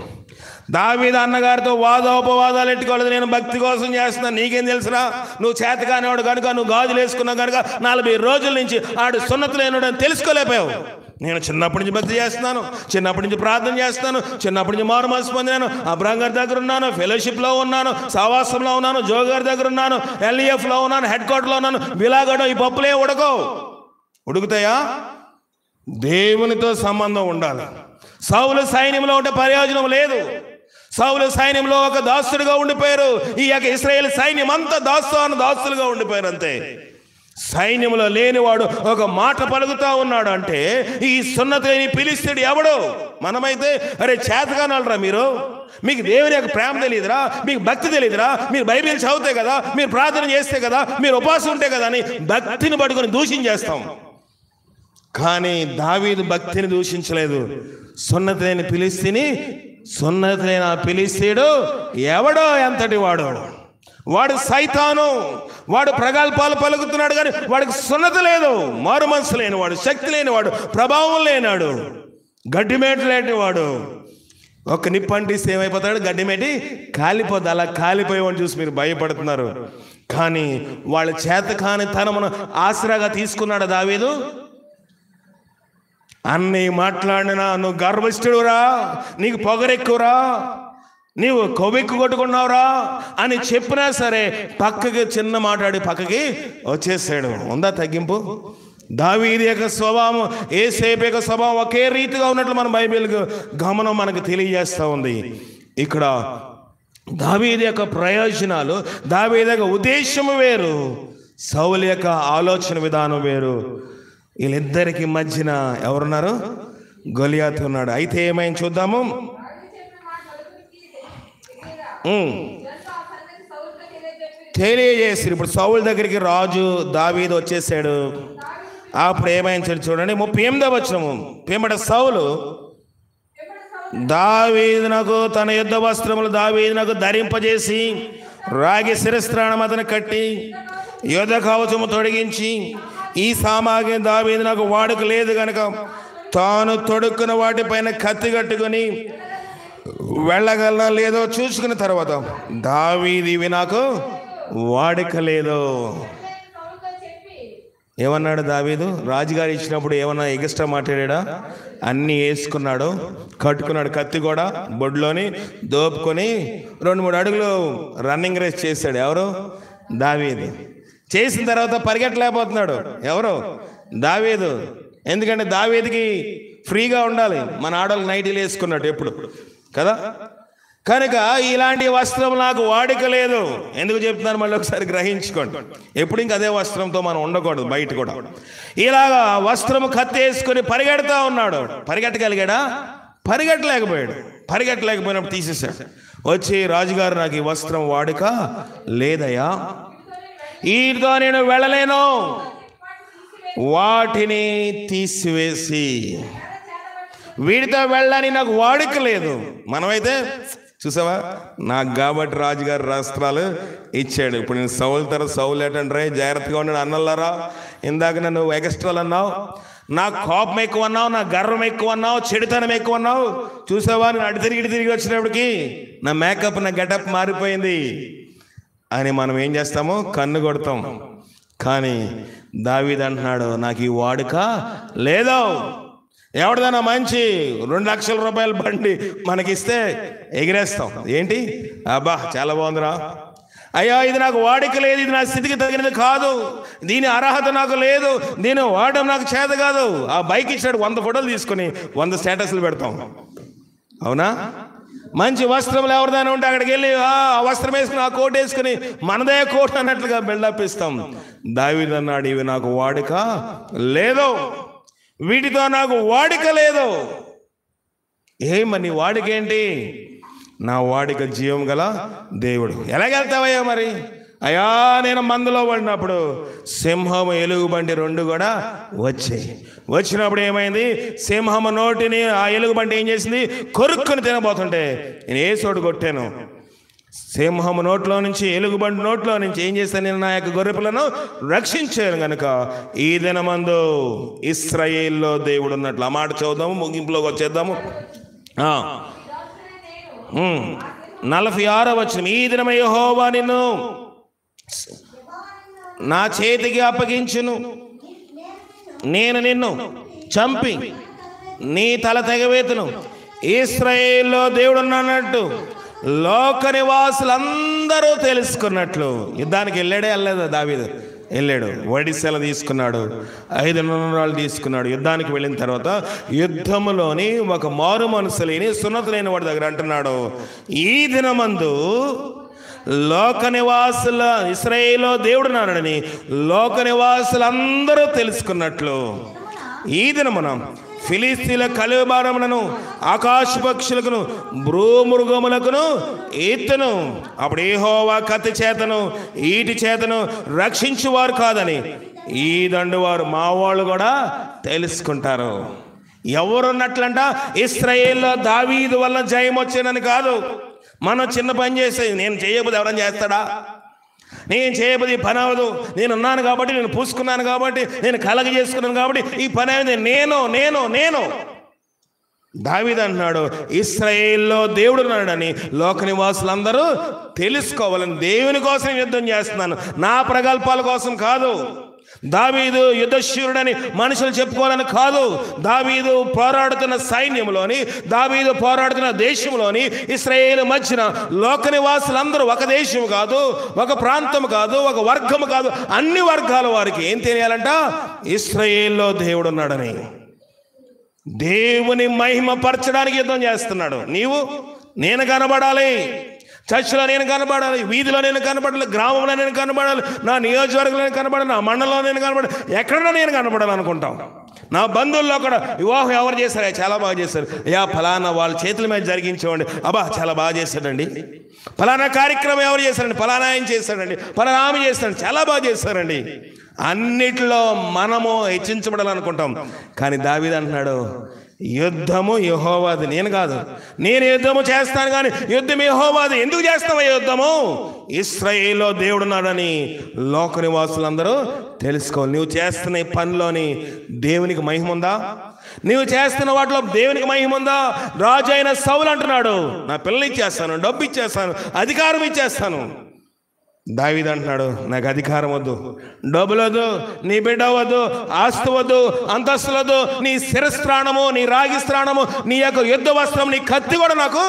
దావీదు అన్నగారితో వాదోపవాదాలు ఎట్టుకోలేదు. నేను భక్తి కోసం చేస్తున్నాను, నీకేం తెలుసురా, నువ్వు చేతకానివాడు కనుక, నువ్వు గాజులు వేసుకున్నావు కనుక 40 రోజుల నుంచి ఆడు సున్నతులేనుడు అని తెలుసుకోలేకపోయావు. నేను చిన్నప్పటి నుంచి భక్తి చేస్తున్నాను, చిన్నప్పటి నుంచి ప్రార్థన చేస్తున్నాను, చిన్నప్పటి నుంచి మారు మనసు పొందినాను, అబ్రాహం గారి దగ్గర ఉన్నాను, ఫెలోషిప్లో ఉన్నాను, సహవాసంలో ఉన్నాను, జో గారి దగ్గర ఉన్నాను, LEFలో ఉన్నాను, హెడ్ క్వార్టర్లో ఉన్నాను. బిలాగడం ఈ పప్పులే ఉడుకుతాయా? దేవునితో సంబంధం ఉండాలి. సౌలు సైన్యంలో ఉంటే ప్రయోజనం లేదు. సౌలు సైన్యంలో ఒక దాసుడుగా ఉండిపోయారు. ఈ యొక్క ఇశ్రాయేల్ సైన్యం అంతా దాసులుగా ఉండిపోయారు అంతే. సైన్యంలో లేనివాడు ఒక మాట పలుకుతా ఉన్నాడు అంటే ఈ సున్నతిని పిలిస్తాడు ఎవడు? మనమైతే అరే చేతగానరా మీరు, మీకు దేవుని యొక్క ప్రేమ తెలియదురా, మీకు భక్తి తెలియదురా, మీరు బైబిల్ చదివితే కదా, మీరు ప్రార్థన చేస్తే కదా, మీరు ఉపవాసం ఉంటే కదా అని భక్తిని పట్టుకొని దూషించేస్తాం. కానీ దావీదు భక్తిని దూషించలేదు. సున్నతిని పిలిస్తీడు ఎవడో ఎంతటి వాడు సైతాను, వాడు ప్రగల్భాలు పలుకుతున్నాడు కానీ వాడికి సున్నతి లేదు, మారు మనసు లేనివాడు, శక్తి లేనివాడు, ప్రభావం లేనాడు, గడ్డిమేట లేనివాడు. ఒక్క నిప్పంటిస్తే ఏమైపోతాడు? గడ్డిమేటి కాలిపోద్ది. అలా కాలిపోయేవాడిని చూసి మీరు భయపడుతున్నారు. కానీ వాళ్ళ చేత కాని తనమును ఆసరాగా తీసుకున్నాడు దావీదు. అన్నీ మాట్లాడినా నువ్వు గర్విష్ఠుడురా, నీకు పొగరెక్కువరా, నీవు కొవ్వెక్కు కొట్టుకున్నావురా అని చెప్పినా సరే పక్కకి చిన్న మాట్లాడి పక్కకి వచ్చేసాడు. ఉందా తగ్గింపు? దావీదు యొక్క స్వభావం యేసేపు యొక్క స్వభావం ఒకే రీతిగా ఉన్నట్లు మన బైబిల్ గమనం మనకు తెలియజేస్తూ ఉంది. ఇక్కడ దావీదు యొక్క ప్రయోజనాలు, దావీదు యొక్క ఉద్దేశం వేరు, సౌలు యొక్క ఆలోచన విధానం వేరు. వీళ్ళిద్దరికి మధ్యన ఎవరున్నారు? గొలియాతు ఉన్నాడు. అయితే ఏమైంది చూద్దాము. తెలియజేసి ఇప్పుడు సౌలు దగ్గరికి రాజు దావీదు వచ్చేసాడు. అప్పుడు ఏమైంది చూడండి, 38వ వచనము. పిమ్మట సౌలు దావీదునకు తన యుద్ధ వస్త్రములు దావీదునకు ధరింపజేసి రాగి శిరస్త్రాణం అతను కట్టి యుద్ధ కవచము తొడిగించి, ఈ సామాగ్రి దావీదునకు వాడుక లేదు గనక తాను తొడుక్కున్న వాటిపైన కత్తి కట్టుకుని వెళ్ళగలనా లేదో చూసుకున్న తర్వాత దావీదు ఇవి నాకు వాడుక లేదు. ఏమన్నాడు దావీదు? రాజుగారు ఇచ్చినప్పుడు ఏమన్నా ఎగస్ట్రా మాట్లాడా? అన్నీ వేసుకున్నాడు, కట్టుకున్నాడు, కత్తి కూడా బొడ్లోని దోపుకొని 2-3 అడుగులు రన్నింగ్ రేస్ చేశాడు. ఎవరు? దావీదు. చేసిన తర్వాత పరిగెట్టలేకపోతున్నాడు. ఎవరు? దావీదు. ఎందుకంటే దావీదుకి ఫ్రీగా ఉండాలి, మన ఆడవాళ్ళు నైటీలు వేసుకున్నట్టు ఎప్పుడు కదా. కనుక ఇలాంటి వస్త్రం నాకు వాడిక లేదు. ఎందుకు చెప్తున్నాను మళ్ళీ ఒకసారి గ్రహించుకోండి. ఎప్పుడు ఇంక అదే వస్త్రంతో మనం ఉండకూడదు. బయట కూడా ఇలాగా వస్త్రము కత్తేసుకొని పరిగెడతా ఉన్నాడు. పరిగెట్టగలిగాడా? పరిగెట్టలేకపోయినప్పుడు తీసేశాడు. వచ్చి రాజుగారు నాకు ఈ వస్త్రం వాడుక లేదయ్యా, వీటితో నేను వెళ్ళలేను, వాటిని తీసివేసి వీటితో వెళ్ళని నాకు వాడుక లేదు. మనమైతే చూసావా, నాకు కాబట్టి రాజుగారు రాష్ట్రాలు ఇచ్చాడు. ఇప్పుడు నేను సౌలు ఏంటంటే జాగ్రత్తగా ఉన్నాడు అన్నలారా. ఇందాక నన్ను ఎక్స్ట్రాలు అన్నావు, నా కోపం ఎక్కువ అన్నావు, నా గర్వం ఎక్కువ అన్నావు, చెడుతనం ఎక్కువ అన్నావు. చూసావా, నేను అటు తిరిగి వచ్చినప్పటికీ నా మేకప్, నా గెటప్ మారిపోయింది అని మనం ఏం చేస్తాము? కన్ను కొడతాం. కానీ దావీదు అంటున్నాడు నాకు ఈ వాడుక లేదు. ఎవరిదైనా మంచి 2 లక్షల రూపాయల బండి మనకిస్తే ఎగిరేస్తాం. ఏంటి అబ్బా చాలా బాగుందిరా, అయ్యా ఇది నాకు వాడిక లేదు, ఇది నా స్థితికి తగినది కాదు, దీని అర్హత నాకు లేదు, దీన్ని వాడడం నాకు చేత కాదు. ఆ బైక్ ఇచ్చాడు 100 ఫోటోలు తీసుకొని 100 స్టేటస్లు పెడతాం. అవునా? మంచి వస్త్రములు ఎవరిదైనా ఉంటే అక్కడికి వెళ్ళి ఆ వస్త్రం వేసుకుని, ఆ కోట్ వేసుకుని మనదే కోట్ అన్నట్లుగా బిల్డప్ ఇస్తాం. దావీదు అన్నాడు ఇవి నాకు వాడిక లేదు, వీటితో నాకు వాడిక లేదు. ఏమని వాడిక ఏంటి? నా వాడిక జీవం గల దేవుడు. ఎలాగెళ్తావయ్యా మరి? అయ్యా నేను మందులో పడినప్పుడు సింహము ఎలుగుబంటి 2 కూడా వచ్చినప్పుడు ఏమైంది? సింహము నోటిని ఆ ఎలుగుబంటి ఏం చేసింది? కొరుక్కుని తినబోతుంటే నేను ఏసోడు కొట్టాను. సింహము నోట్లో నుంచి, ఎలుగుబంటి నోట్లో నుంచి ఏం చేస్తాను? నేను నా యొక్క గొర్రెపిల్లను రక్షించాను గనుక ఈ దినమందు ఇశ్రాయేల్లో దేవుడు ఉన్నట్లు. ఆ మాట చదువుదాము, ముగింపులోకి వచ్చేద్దాము. 46వ వచనం. ఈ దినమే యెహోవా నిన్ను నా చేతికి అప్పగించును, నేను నిన్ను చంపి నీ తల తెగవేతును. ఇశ్రాయేల్లో దేవుడు అన్నట్టు లోక నివాసులందరూ తెలుసుకున్నట్లు. యుద్ధానికి వెళ్ళాడే వెళ్ళలేదా దావీదు? వెళ్ళాడు. ఒడిశెల తీసుకున్నాడు, 5 నూనెలు తీసుకున్నాడు. యుద్ధానికి వెళ్ళిన తర్వాత యుద్ధములోని ఒక మారు మనసు లేని సున్నతి లేని వాడి దగ్గర అంటున్నాడు, ఈ దినమందు లోక నివాసుల ఇశ్రాయేలు దేవుడు నాడని లోక నివాసులందరూ తెలుసుకున్నట్లు ఈ దినమున ఫిలిస్తీన్ల కలువబారములను ఆకాశ పక్షులకును భూమృగములకును ఈతను అప్పుడు యెహోవా కత్తి చేతను ఈటి చేతను రక్షించువారు కాదని ఈ దండు వారు మా వాళ్ళు కూడా తెలుసుకుంటారు. ఎవరున్నట్లంట ఇశ్రాయేల్లో దావీదు వల్ల జయం వచ్చేనని కాదు. మనం చిన్న పని చేసేది, నేను చేయకపోతే ఎవరైనా చేస్తాడా, నేను చేయబోది పని అవ్వదు, నేను ఉన్నాను కాబట్టి, నేను పూసుకున్నాను కాబట్టి, నేను కలగ చేసుకున్నాను కాబట్టి ఈ పని అయింది, నేను దావీదు అంటున్నాడు, ఇశ్రాయేల్లో దేవుడు ఉన్నాడని లోక నివాసులందరూ తెలుసుకోవాలని దేవుని కోసం యుద్ధం చేస్తున్నాను, నా ప్రగల్భాల కోసం కాదు. దావీదు యుద్ధశూరుడని మనుషులు చెప్పుకోవాలని కాదు. దావీదు పోరాడుతున్న సైన్యంలోని, దావీదు పోరాడుతున్న దేశంలోని ఇశ్రాయేలు మధ్యన లోక నివాసులందరూ ఒక దేశం కాదు, ఒక ప్రాంతం కాదు, ఒక వర్గము కాదు, అన్ని వర్గాల వారికి ఏం తెలియాలంట, ఇశ్రాయేల్లో దేవుడు ఉన్నాడని. దేవుని మహిమ పరచడానికి యుద్ధం చేస్తున్నాడు. నేను కనబడాలి, చర్చిలో నేను కనబడాలి, వీధిలో నేను కనబడాలి, గ్రామంలో నేను కనబడాలి, నా నియోజకవర్గంలో నేను కనబడాలి, నా మండలంలో నేను కనబడాలి, ఎక్కడన్నా నేను కనబడాలి అనుకుంటాం. నా బంధువుల్లో కూడా వివాహం ఎవరు చేశారు, చాలా బాగా చేశారు, ఫలానా వాళ్ళ చేతుల మీద జరిగించేవాడి, చాలా బాగా చేశాడండి. ఫలానా కార్యక్రమం ఎవరు చేశారండి, ఫలానా ఆయన చేశాడండి, ఫలానా ఆమె చేశాడండి, చాలా బాగా చేశారండి. అన్నిటిలో మనము హెచ్చించబడాలనుకుంటాం. కానీ దావీదు అంటున్నాడు, యుద్ధము యెహోవాది, నేను కాదు. నేను యుద్ధము చేస్తాను కానీ యుద్ధం యెహోవాది. ఎందుకు చేస్తావా యుద్ధము? ఇశ్రాయేల్లో దేవుడున్నాడని లోక నివాసులందరూ తెలుసుకోవాలి. నువ్వు చేస్తున్న ఈ పనిలోని దేవునికి మహిమ ఉందా? నువ్వు చేస్తున్న వాటిలో దేవునికి మహిమ ఉందా? రాజు అయిన సౌలు అంటున్నాడు, నా పిల్లలు ఇచ్చేస్తాను, డబ్బు ఇచ్చేస్తాను, అధికారం ఇచ్చేస్తాను. దావీదు అంటున్నాడు, నాకు అధికారం వద్దు, డబ్బులు వద్దు, నీ బిడ్డ వద్దు, ఆస్తి వద్దు, అంతస్తులు వద్దు, నీ శిరస్త్రాణము, నీ రాగి స్త్రాణము, నీ యొక్క యుద్ధ వస్త్రం, నీ కత్తి కూడా నాకు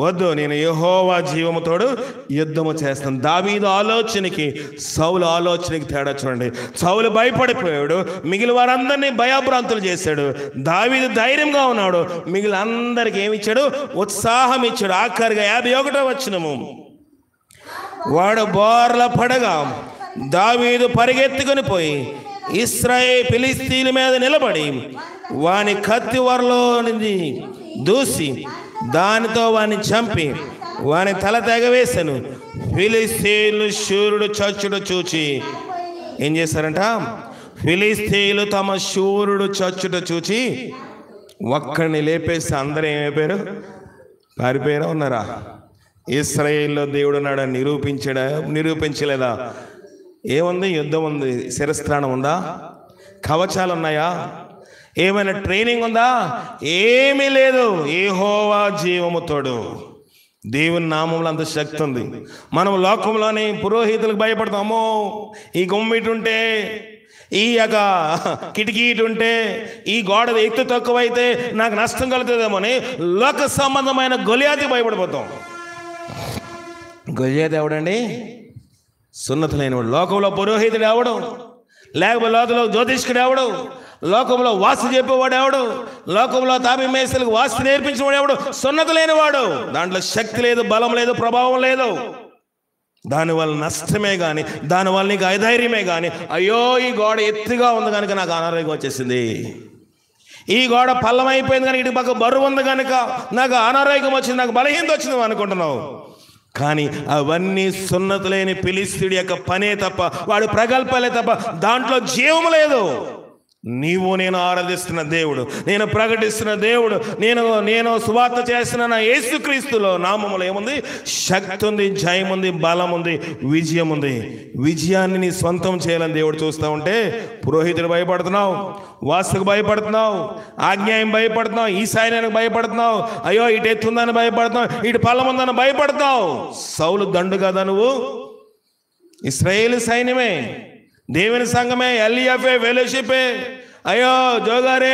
వద్దు. నేను యెహోవా జీవముతోడు యుద్ధము చేస్తాను. దావీదు ఆలోచనకి సౌలు ఆలోచనకి తేడా చూడండి. సౌలు భయపడిపోయాడు, మిగిలిన వారందరినీ భయభ్రాంతులు చేశాడు. దావీదు ధైర్యంగా ఉన్నాడు, మిగిలిన అందరికి ఏమి ఇచ్చాడు? ఉత్సాహం ఇచ్చాడు. ఆఖరిగా 51వ వచనము, వాడు బోర్ల పడగా దావీదు పరిగెత్తుకుని పోయి ఫిలిస్తీన్ల మీద నిలబడి వాని కత్తి వరలో దూసి దానితో వాని చంపి వాని తల తెగవేశాను. ఫిలిస్తీన్లు శూరుడు చచ్చుడు చూచి ఏం చేశారంట? ఫిలిస్తీన్లు తమ శూరుడు చచ్చుట చూచి ఒక్కడిని లేపేసి అందరూ ఏమైపోయారు? పారిపోయారా? ఉన్నారా? ఇశ్రాయేల్లో దేవుడు ఉన్నాడని నిరూపించలేదా? ఏముంది? యుద్ధం ఉంది, శిరస్త్రాణం ఉందా, కవచాలు ఉన్నాయా, ఏమైనా ట్రైనింగ్ ఉందా? ఏమీ లేదు. యెహోవా జీవముతోడు, దేవుని నామంలో అంత శక్తి ఉంది. మనం లోకంలోని పురోహితులకు భయపడతాము. ఈ గుమ్మిటి ఉంటే, ఈ యొక్క కిటికీ ఉంటే, ఈ గోడ ఎత్తు తక్కువైతే నాకు నష్టం కలుగుతుందేమో అని లోక సంబంధమైన గొలియాతికి భయపడిపోతాం. గొలియాతు ఎవడండి? సున్నతి లేనివాడు. లోకంలో పురోహితుడు ఎవడు? లేకపోతే లోకంలో జ్యోతిష్కుడు ఎవడు? లోకంలో వాస్తు చెప్పేవాడు ఎవడు? లోకంలో తాపి మేసలకు వాస్తు నేర్పించేవాడు ఎవడు? సున్నతి లేనివాడు. దాంట్లో శక్తి లేదు, బలం లేదు, ప్రభావం లేదు. దానివల్ల నష్టమే కానీ, దానివల్ల నీకు అధైర్యమే కానీ, అయ్యో ఈ గోడ ఎత్తుగా ఉంది కనుక నాకు అనారోగ్యం వచ్చేసింది, ఈ గోడ పల్లం అయిపోయింది కనుక ఇటు పక్క బరువు ఉంది కనుక నాకు అనారోగ్యం వచ్చింది, నాకు బలహీనత వచ్చింది అనుకుంటున్నావు. కానీ అవన్నీ సున్నతి లేని ఫిలిస్తీయుడి యొక్క పనే తప్ప, వాడి ప్రగల్భాలే తప్ప, దాంట్లో జీవం లేదు. నీవు నేను ఆరాధిస్తున్న దేవుడు, నేను ప్రకటిస్తున్న దేవుడు, నేను సువార్త చేస్తున్న నా యేసుక్రీస్తులో నామములో ఏముంది? శక్తి ఉంది, జయం ఉంది, బలం ఉంది, విజయం ఉంది. విజయాన్ని నీ సొంతం చేయాలని దేవుడు చూస్తూ ఉంటే పురోహితుడు భయపడుతున్నావు, వాస్తుకు భయపడుతున్నావు, ఆజ్ఞాయం భయపడుతున్నావు, ఈ సైన్యానికి భయపడుతున్నావు, అయ్యో ఇటు ఎత్తుందని భయపడుతున్నావు, ఇటు పల్లం ఉందని భయపడుతున్నావు. సౌలు దండు కదా నువ్వు? ఇశ్రాయేలు సైన్యమే, దేవుని సంఘమే, ఎల్ఈఎఫ్ఏ, ఫెలోషిపే, అయ్యో జోగారే,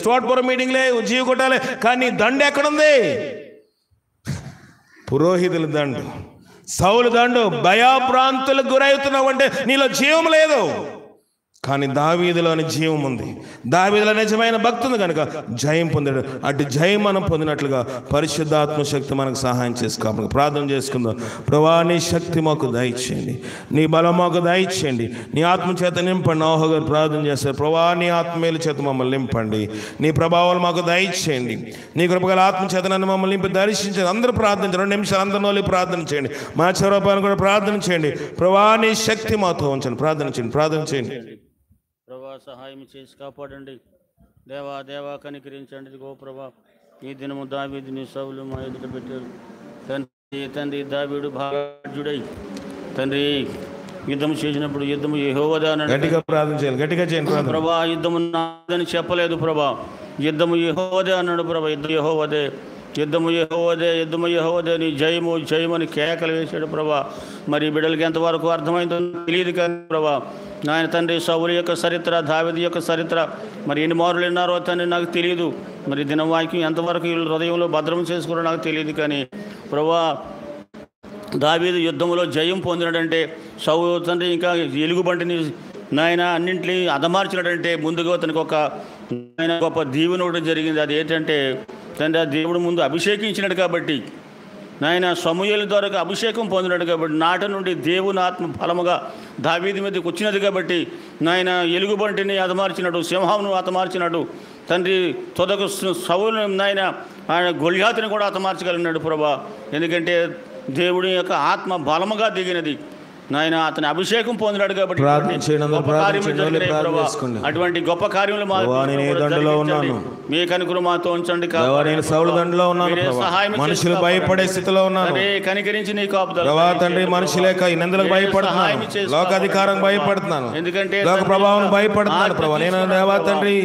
స్టోట్పురం మీటింగ్లే, జీవ కొట్టాలే, కానీ దండు ఎక్కడుంది? పురోహితుల దండు, సౌలు దండు భయభ్రాంతులకు గురవుతున్నావు అంటే నీలో జీవం లేదు. కానీ దావీదులోని జీవం ఉంది. దావీదులో నిజమైన భక్తి ఉంది కనుక జయం పొందాడు. అటు జయం మనం పొందినట్లుగా పరిశుద్ధాత్మ శక్తి మనకు సహాయం చేసుకోవాలి. ప్రార్థన చేసుకుందాం. ప్రభువా, నీ శక్తి మాకు దయచేయండి, నీ బలం మాకు దయచేయండి, నీ ఆత్మ చేత నింపండి. నోహ గారు ప్రార్థన చేస్తారు. ప్రభువా, నీ ఆత్మీయుల చేత మమ్మల్ని నింపండి, నీ ప్రభావాలు మాకు దయచేయండి, నీ కృపగల ఆత్మ చేత నన్ను మమ్మల్ని నింపి దర్శించండి. అందరూ ప్రార్థించండి. 2 నిమిషాలు అందరిలో ప్రార్థన చేయండి. మా చివరపాలను కూడా ప్రార్థన చేయండి. ప్రభువా, నీ శక్తి మాతో ఉంచండి. ప్రార్థన చేయండి, ప్రార్థన చేయండి. ప్రభా, సహాయం చేసి కాపాడండి. దేవా దేవా కనికరించండి. గో ప్రభా, ఈ దినము దావీదుని సౌలు మా ఎదుట పెట్టారు. తండ్రి దావీదు భాగ్యుడై తండ్రి యుద్ధం చేసినప్పుడు యుద్ధము యెహోవాదే అన్నాడు. గట్టిగా ప్రార్థన చేయాలి, గట్టిగా చేయండి. ప్రభా, యుద్ధము నాదని చెప్పలేదు ప్రభా, యుద్ధము యెహోవాదే అన్నాడు ప్రభా. యుద్ధం యెహోవాదే, యుద్ధము యెహోవాదే, యుద్ధము యెహోవాదే, నీ జయము జయమని కేకలు వేశాడు ప్రభా. మరి బిడ్డలకి ఎంతవరకు అర్థమైందో తెలియదు కానీ ప్రభా, నాయన తండ్రి సౌలు యొక్క చరిత్ర, దావీదు యొక్క చరిత్ర మరి ఎన్ని మారులు విన్నారో తండ్రి నాకు తెలియదు. మరి దినవాక్యం ఎంతవరకు వీళ్ళు హృదయంలో భద్రం చేసుకోవడం నాకు తెలియదు. కానీ ప్రభా, దావీదు యుద్ధంలో జయం పొందినాడంటే, సౌలు తండ్రి ఇంకా ఎలుగుబంటిని నాయన అన్నింటినీ అదమార్చినాడంటే ముందుగా అతనికి ఒక నాయన గొప్ప దీవెన ఒకటి జరిగింది. అది ఏంటంటే తండ్రి ఆ దేవుడు ముందు అభిషేకించినాడు కాబట్టి, నాయన సమూయేలు ద్వారా అభిషేకం పొందినాడు కాబట్టి, నాట నుండి దేవుని ఆత్మ బలముగా దావీదు మీదకి వచ్చినది కాబట్టి, నాయన ఎలుగుబంటిని అతమార్చినాడు, సింహంను అతమార్చినాడు తండ్రి. తొదకు సౌలు నాయన ఆయన గొల్యాతుని కూడా అతమార్చగలిగినాడు ప్రభా. ఎందుకంటే దేవుడి యొక్క ఆత్మ బలముగా దిగినది నాయన, అతని అభిషేకం పొందినాడు కాబట్టి అటువంటి గొప్ప కార్యములు మీ కనుకరు మాతో ఉంచండి. సౌలు దండలో ఉన్నాను, మనుషులు భయపడే స్థితిలో ఉన్నాను. కనికరించి నీ కాపుదల తండ్రి, మనుషులేక ఈ నిందలకు భయపడుతున్నాను, లోకాధికారం భయపడుతున్నాను, ఎందుకంటే లోక ప్రభావం భయపడుతున్నాను ప్రభా. నేను దేవా తండ్రి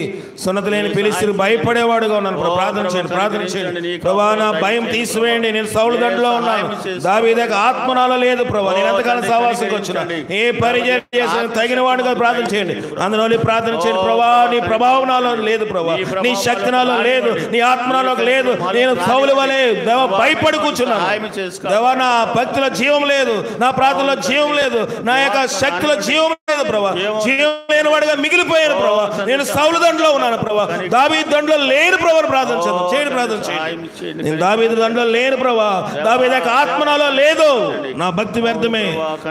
సున్నతి లేని పిలిస్తులు భయపడేవాడుగా ఉన్నాను. ప్రార్థన చేయండి, ప్రార్థన చేయండి. ప్రభా, నా భయం తీసివేయండి. నేను సౌలు దండలో ఉన్నాను, దావీదు ఆత్మ నాలో లేదు ప్రభా. నేను ఎంతకాలం సావాసం వచ్చిన ఏ పరిచయం చేసిన తగిన వాడుగా ప్రార్థన చేయండి. అందులో ప్రార్థన చేయండి. ప్రభా, నీ ప్రభావం నాలో లేదు ప్రభా, నీ శక్తి నాలో లేదు, నీ ఆత్మ నాలో లేదు. నేను సౌలు వలె దేవ భయపడి కూర్చున్నాను దేవా. నా భక్తిలో జీవం లేదు, నా ప్రార్థనలో జీవం లేదు, నా యొక్క శక్తిలో జీవం లేదు ప్రభా. జీవం లేని వాడిగా మిగిలిపోయాను ప్రభా. నేను సౌలు దండలో ఉన్నాను ప్రభా, దావీదు దండలో లేని ప్రభా. ప్రార్థన చేయండి, ప్రార్థన చేయండి. నేను దావీదు దండలో లేను ప్రభా, దావీదు యొక్క ఆత్మ నాలో లేదు. నా భక్తి వ్యర్థమే.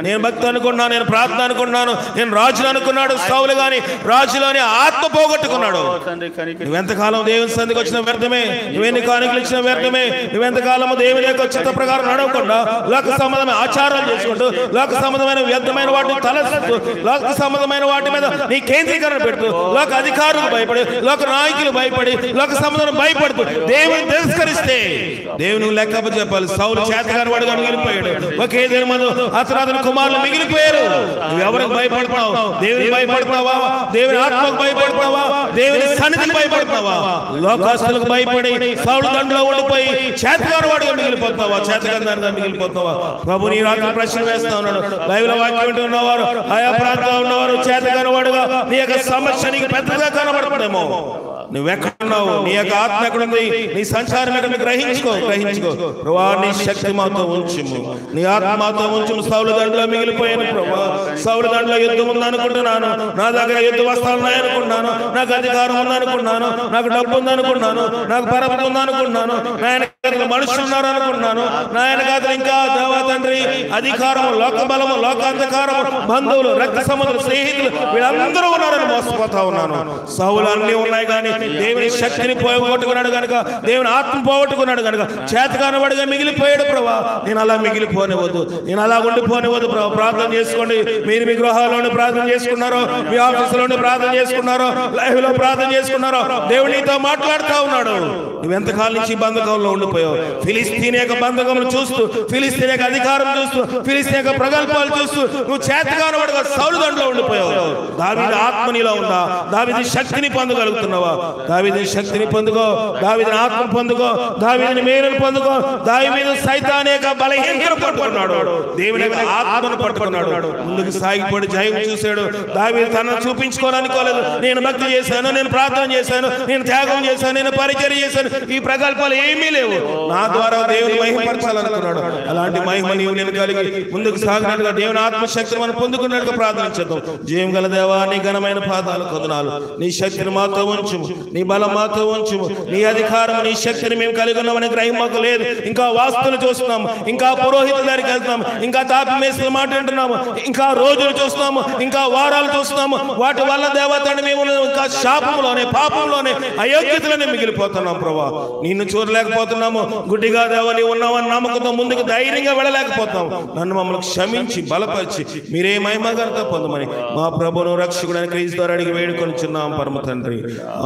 నేను భక్తి అనుకున్నాను, నేను ప్రార్థన అనుకున్నాను, నేను రాజులు అనుకున్నాడు సౌలు, గాని రాజులోని ఆత్మ పోగొట్టుకున్నాడు. నువ్వెంతకాలం దేవుని సంధికి వచ్చిన వ్యర్థమే, నువ్వెన్ని కానుకలు ఇచ్చిన వ్యర్థమే, నువ్వెంతకాలము దేవుని యొక్క చిత్త ప్రకారం నడవకుండా లోక సంబంధమైన ఆచారాలు చేసుకుంటూ, లోక సంబంధమైన వ్యర్థమైన వాటిని తలస్తూ, లోక సంబంధమైన వాటి మీద నీ కేంద్రీకరణ పెడుతూ, లోక అధికారులకు భయపడి, లోక నాయకులు భయపడి, లోక సంబంధం భయపడుతూ దేవుని తిరస్కరిస్తే దేవుని లెక్క చెప్పాలి. సౌలు చేతగాని వాడుగా మిగిలిపోయాడు. ఒకే దినమందు అతను కుమారులు మిగిలిపోయారు. నువ్వు ఎవరికి భయపడుతున్నావు? దేవునికి భయపడుతున్నావా? దేవుని ఆత్మకు భయపడుతున్నావా? దేవుని సన్నిధికి భయపడుతున్నావా? లోకాస్తులకు భయపడి సౌలు దండలో ఉండిపోయి చేతగాని వాడుగా మిగిలిపోతున్నావా? చేతగాని దానిగా మిగిలిపోతున్నావా? ప్రభు నీ రాత్రి ప్రశ్న వేస్తా ఉన్నాడు. బైబిల్ వాక్యం వింటున్నవారు, ఆయా ప్రాంతంలో ఉన్నవారు చేతగాని వాడుగా నీ యొక్క సమస్య నీకు పెద్దగా కనబడుతుందేమో. నువ్వెక్కడున్నావు? నీ యొక్క ఆత్మ ఎక్కడుంది? నీ సంచారం ఎక్కడ? గ్రహించుకో. ప్రభా, నీ శక్తి మాతో ఉంచుము, నీ ఆత్మ మాతో ఉంచుము. సౌలు దండలో మిగిలిపోయాను ప్రభా. సౌలు దండలో యుద్ధం ఉందనుకుంటున్నాను, నా దగ్గర యుద్ధ వస్త్రాలు ఉన్నాయనుకున్నాను, నాకు అధికారం ఉందనుకున్నాను, నాకు డబ్బు ఉందనుకున్నాను, నాకు పరపతి ఉందనుకున్నాను, నాయన మనుషులు ఉన్నారు అనుకున్నాను, నాయన గారు ఇంకా దేవా తండ్రి అధికారము, లోక బలము, లోకాంధకారము, బంధువులు, రక్త సంబంధులు, స్నేహితులు వీళ్ళందరూ ఉన్నారని మోసపోతా ఉన్నాను. సౌలు అన్నీ ఉన్నాయి కానీ దేవుని శక్తిని పోగొట్టుకున్నాడు కనుక, దేవుని ఆత్మ పోగొట్టుకున్నాడు కనుక చేతకాని వాడిగా మిగిలిపోయాడు ప్రభా. నేను అలా మిగిలిపోనివద్దు, నేను అలా ఉండిపోనివద్దు ప్రభా. ప్రార్థన చేసుకోండి. మీరు మీ గృహాల్లోనే ప్రార్థన చేసుకున్నారో, మీ ఆఫీసులోనే ప్రార్థన చేసుకున్నారో, లైవ్ లో ప్రార్థన చేసుకున్నారో, దేవుడు నీతో మాట్లాడుతూ ఉన్నాడు. నువ్వెంతకాలం నుంచి బంధకంలో ఉండిపోయావు? ఫిలిస్తీన్ యొక్క బంధకములు చూస్తూ, ఫిలిస్తీన్ యొక్క అధికారం చూస్తూ, ఫిలిస్తీన్ యొక్క ప్రగల్భాలు చూస్తూ నువ్వు చేతకాని వాడుగా సౌలు దండలో ఉండిపోయావు. దావీదు ఆత్మ నీలో నీలో ఉందా? దావీదు శక్తిని పొందగలుగుతున్నావా? దావీదు శక్తిని పొందుకో, దావీదుని ఆత్మ పొందుకో, దావీదుని మేలును పొందుకో. దావీదు సైతాన్ యొక్క బలహీనతను పట్టుకున్నాడు, దేవుని యొక్క ఆత్మను పట్టుకున్నాడు, ముందుకు సాగిపోయి జయం చూశాడు. దావీదు తనను చూపించుకోవాలనుకోలేదు. నేను భక్తి చేశాను, నేను ప్రార్థన చేశాను, నేను త్యాగం చేశాను, నేను పరిచర్య చేశాను, ఈ ప్రకల్పాలు ఏమీ లేవు, నా ద్వారా దేవుని మహిమపరచాలనుకున్నాడు. అలాంటి మహిమ నీవు నేను కలిగి ముందుకు సాగినట్టుగా దేవుని ఆత్మశక్తిని మనం పొందుకున్నట్టుగా ప్రార్థించేద్దాం. జయం గల దేవా, నీ ఘనమైన పాదాలు కొందనాలు. నీ శక్తిని మాతో ఉంచుము, నీ బలం మాతో ఉంచుము, నీ అధికారం నీ శక్తిని మేము కలిగి ఉన్నామని గ్రహింపకు లేదు. ఇంకా వాస్తులు చూస్తున్నాము, ఇంకా పురోహితుల దగ్గరికి వెళ్తున్నాము, ఇంకా తాపి మేస్తులు మాట్లాడుతున్నాము, ఇంకా రోజులు చూస్తున్నాము, ఇంకా వారాలు చూస్తున్నాము. వాటి వల్ల దేవతని మేము ఇంకా శాపంలోనే, పాపంలోనే, అయోగ్యతలోనే మిగిలిపోతున్నాం. ప్రభా, నిన్ను చూడలేకపోతున్నాము. గుడ్డిగా దేవ నీవు ఉన్నావని నమ్మకంతో ముందుకు ధైర్యంగా వెళ్ళలేకపోతాం. నన్ను మమ్మల్ని క్షమించి బలపరిచి మీరే మహిమగంతా పొందమని మా ప్రభువును రక్షకుడైన క్రీస్తు ద్వారా అడిగి వేడుకొనిచున్నాం పరమ తండ్రి.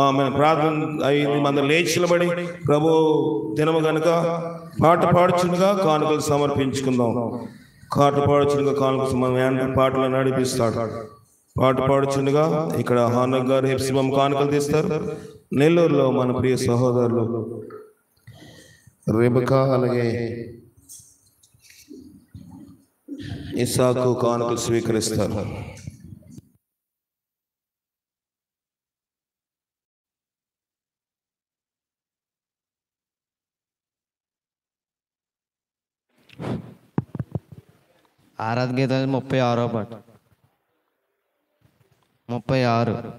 ఆమేన్. ప్రార్థన అయింది. మనం లేచి నిలబడి ప్రభు దినము గనుక పాట పాడుచుండగా కానుకలు సమర్పించుకుందాం. పాట పాడుచుండగా కానుకలు మనం పాటలు నడిపిస్తాడు. పాట పాడుచుండగా ఇక్కడ హానక్ గారు హెప్సిబం కానుకలు తీస్తారు. నెల్లూరులో మన ప్రియ సహోదరులు రెబకా అలాగే ఇస్సాకు కానుకలు స్వీకరిస్తారు. ఆరాధన గీతం 36వ పాట. 36.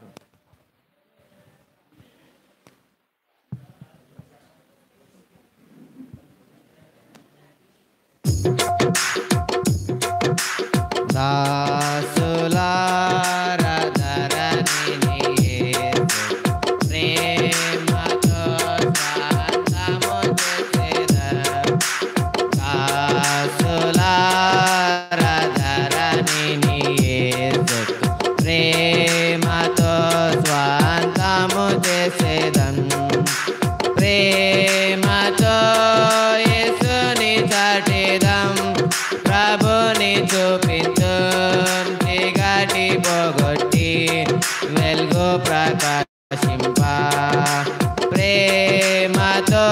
ప్రేమతో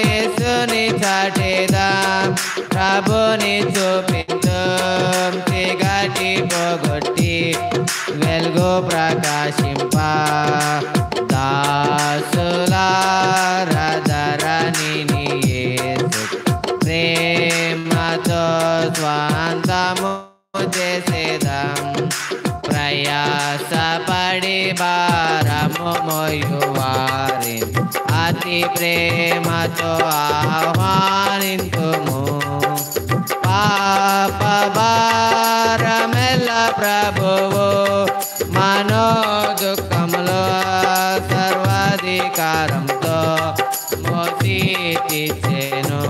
యేసుని చాటేదాం, ప్రభుని చూపించుం, చీకటి పోగొట్టి వెలుగు ప్రకాశింప. దాసులారధరని యేసు ప్రేమతో స్వాంతము చేసేదాం. ప్రయాసపడి భారము మోయువారి అతి ప్రేమతో ఆహ్వానింతుము. పాప భారమెల్ల ప్రభువు మనో దుఃఖములో సర్వాధికారంతో మోసి తీర్చెను.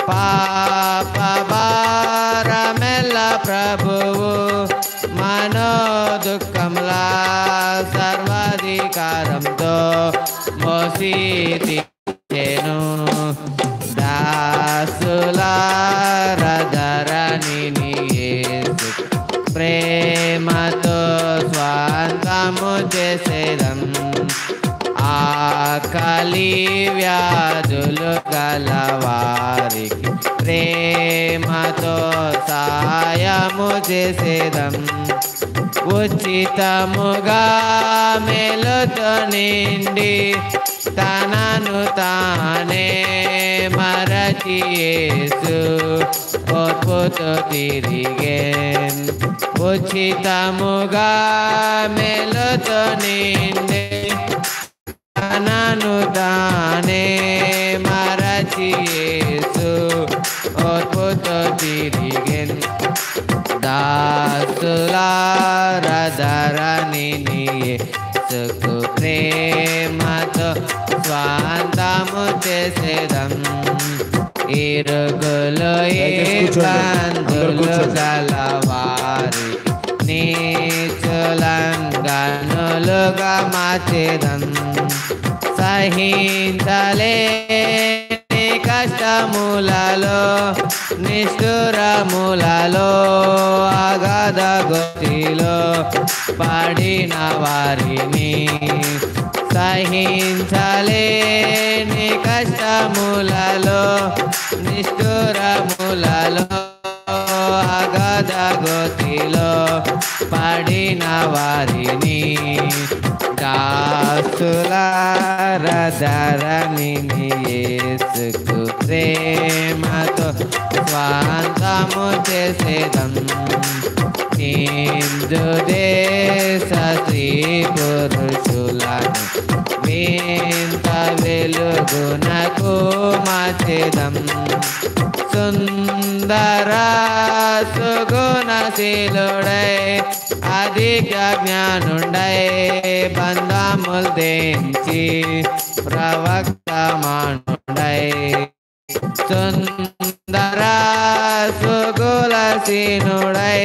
పాప భారమెల్ల ప్రభువు మనో దుఃఖములా సర్వాధికారంతో మోసి తీర్చెను. దాసులారధరని యేసు ప్రేమతో స్వాంతము చేసేదం. ఆకలి వ్యాధులు గలవారికి ప్రేమతో సాయము చేసేదం. ఉచితముగా మేలుతో నిండి తనను తానే మరచి యేసు ఓర్పుతో తిరిగేన్. ఉచితముగా మేలుతో నిండి తనను తానే మరచి యేసు ఓర్పుతో తిరిగేన్. దాసులారధరని యేసుకు ప్రేమతో స్వాంతము చేసేదం. ఇరుగులు ఇబ్బందులు గలవారి నీచులంగనులుగా మార్చేదం. సహించలేక కష్టములలో నిష్ఠురములలో అగాధ గతిలో పడిన వారిని సహించలేని కష్టములలో నిష్ఠురములలో అగాధ గతిలో పడిన వారిని దాసులారధరణి యేసుకు ప్రేమతో స్వాంతము చేసేదం హిందూ దేశ స్త్రీ పురుషులను వింత వెలుగునకు మార్చెదం సుందర సుగుణశీలుడై అధిక జ్ఞానుండై బంధములు తెంచి ప్రవక్తమానుండై సుందర సుగుణశీలుడై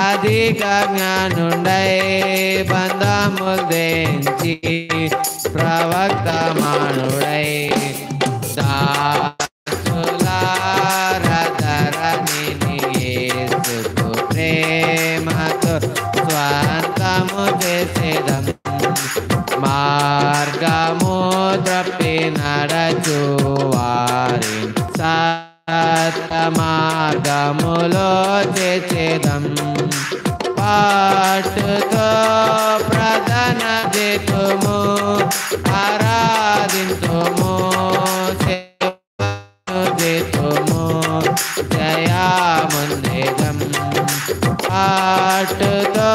అధిక జ్ఞానుండై బంధములు తెంచి ప్రవక్తమానుడై దాసులారధరణి యేసుకు ప్రేమతో స్వాంతము చేసేదం మార్గము త్రప్పి నడచు వారి సత్య మార్గములో చేసేదం పాటుతో ప్రధాన చేతుము ఆరాధింతుము చేతుము జయాముందేదం పాటుతో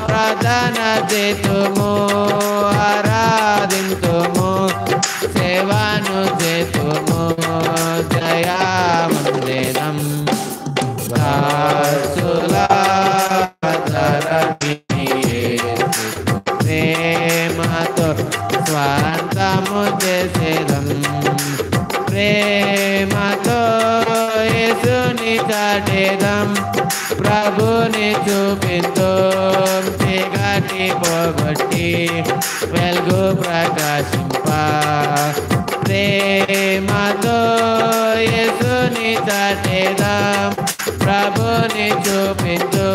ప్రధాన చేతుము ఆరాధింతుము సేవను చేతుము జయాముందేదం ప్రేమతో స్వాంతము చేసేదం ప్రేమతో యేసుని చాటేదం ప్రభుని చూపింతో చీకటి పోగొట్టి వెలుగు ప్రకాశింప ప్రేమతో యేసుని చాటేదం ప్రభుని చూపించు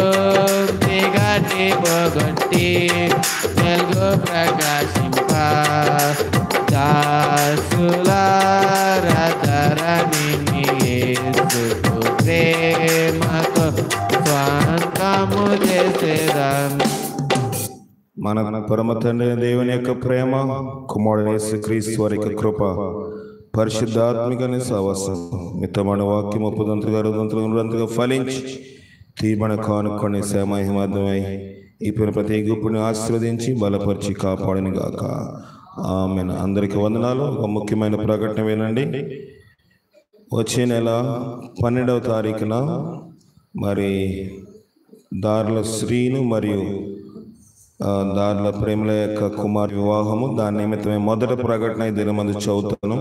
చీకటి పోగొట్టి వెలుగు ప్రకాశింప దాసులారధరణి యేసుకు ప్రేమతో స్వాంతము చేసేదం. మన పరమ తండ్రి దేవుని యొక్క ప్రేమ, కుమారుడు యేసుక్రీస్తు వారి యొక్క కృప, పరిశుద్ధాత్మికని సహవాసం మితమైన వాక్యం ఒప్పుదంతుగా రుదంతుగా ఫలించి తీర్మణ కానుకొని సేమహిమార్థమై ఈ ప్రతి గుప్పుని ఆశీర్వదించి బలపరిచి కాపాడిన గాక. ఆమెన్. అందరికీ వందనాలు. ఒక ముఖ్యమైన ప్రకటన వినండి. వచ్చే నెల 12వ తారీఖున మరి దార్ల శ్రీను మరియు దార్ల ప్రేమల యొక్క కుమార్ వివాహము. దాని నిమిత్తమే మొదటి ప్రకటన ఈ దినమందు చదువుతాను,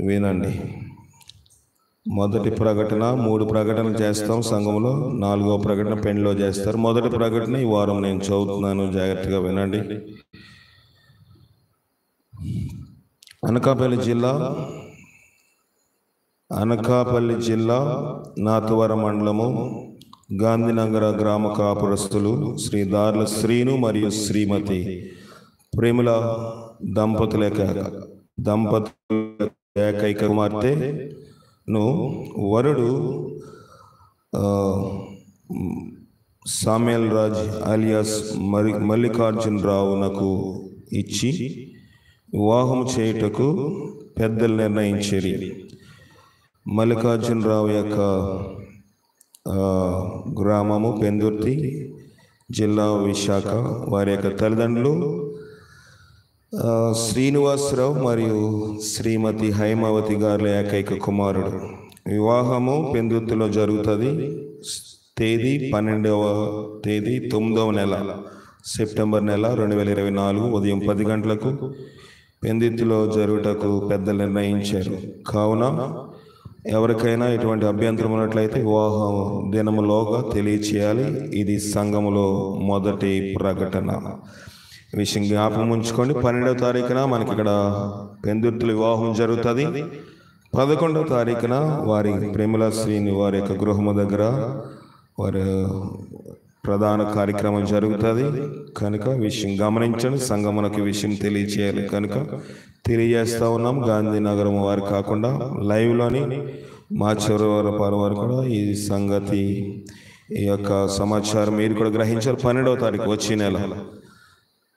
వినండి. మొదటి ప్రకటన 3 ప్రకటనలు చేస్తాం సంఘంలో, 4వ ప్రకటన పెండ్లో చేస్తారు. మొదటి ప్రకటన ఈ వారం నేను చదువుతున్నాను, జాగ్రత్తగా వినండి. అనకాపల్లి జిల్లా నాతవరం మండలము గాంధీనగర గ్రామ కాపురస్తులు శ్రీ దార్ల శ్రీను మరియు శ్రీమతి ప్రేమల దంపతుల ఏకైక కుమార్తెను వరుడు సామ్యుల్ రాజ్ అలియాస్ మల్లికార్జునరావునకు ఇచ్చి వివాహం చేయుటకు పెద్దలు నిర్ణయించారు. మల్లికార్జునరావు యొక్క గ్రామము పెందుర్తి, జిల్లా విశాఖ. వారి యొక్క తల్లిదండ్రులు శ్రీనివాసరావు మరియు శ్రీమతి హైమావతి గారుల ఏకైక కుమారుడు. వివాహము పెందుర్తిలో జరుగుతుంది. తేదీ 12వ తేదీ 9వ నెల సెప్టెంబర్ నెల 2024 ఉదయం 10 గంటలకు పెందుర్తిలో జరుగుటకు పెద్దలు నిర్ణయించారు. కావున ఎవరికైనా ఎటువంటి అభ్యంతరం ఉన్నట్లయితే వివాహం దినములోగా తెలియచేయాలి. ఇది సంఘములో మొదటి ప్రకటన. ఈ విషయం జ్ఞాపకం ఉంచుకోండి. 12వ తారీఖున మనకి ఇక్కడ పెందుర్తుల వివాహం జరుగుతుంది. 11వ తారీఖున వారి ప్రేమల శ్రీని వారి యొక్క గృహము దగ్గర వారి ప్రధాన కార్యక్రమం జరుగుతుంది కనుక విషయం గమనించండి. సంగమునకు విషయం తెలియచేయాలి కనుక తెలియజేస్తూ ఉన్నాం. గాంధీనగరం వారు కాకుండా లైవ్లోని మాచవరపాలెం వారు కూడా ఈ సంగతి ఈ యొక్క సమాచారం మీరు కూడా గ్రహించారు. 12వ తారీఖు వచ్చే నెల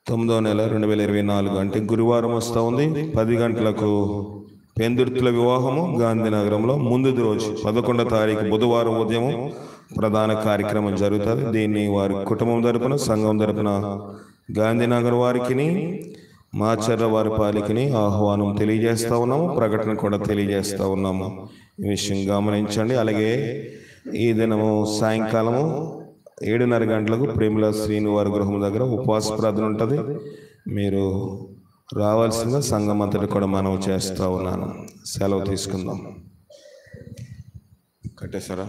9వ నెల 2024 అంటే గురువారం వస్తూ ఉంది. 10 గంటలకు పెందుర్తుల వివాహము గాంధీనగరంలో. ముందు రోజు 11వ తారీఖు బుధవారం ఉదయం ప్రధాన కార్యక్రమం జరుగుతుంది. దీన్ని వారి కుటుంబం తరపున సంఘం తరపున గాంధీనగర్ వారికి మాచర్ల వారి పాలికని ఆహ్వానం తెలియజేస్తూ ఉన్నాము. ప్రకటన కూడా తెలియజేస్తూ ఉన్నాము. ఈ విషయం గమనించండి. అలాగే ఈ దినము సాయంకాలము 7:30 గంటలకు ప్రేమల శ్రీని వారి గృహం దగ్గర ఉపవాస ప్రార్థన ఉంటుంది. మీరు రావాల్సిందిగా సంఘం అంతటి కూడా మనవి చేస్తూ ఉన్నాను. సెలవు తీసుకుందాం. కట్టేశారా?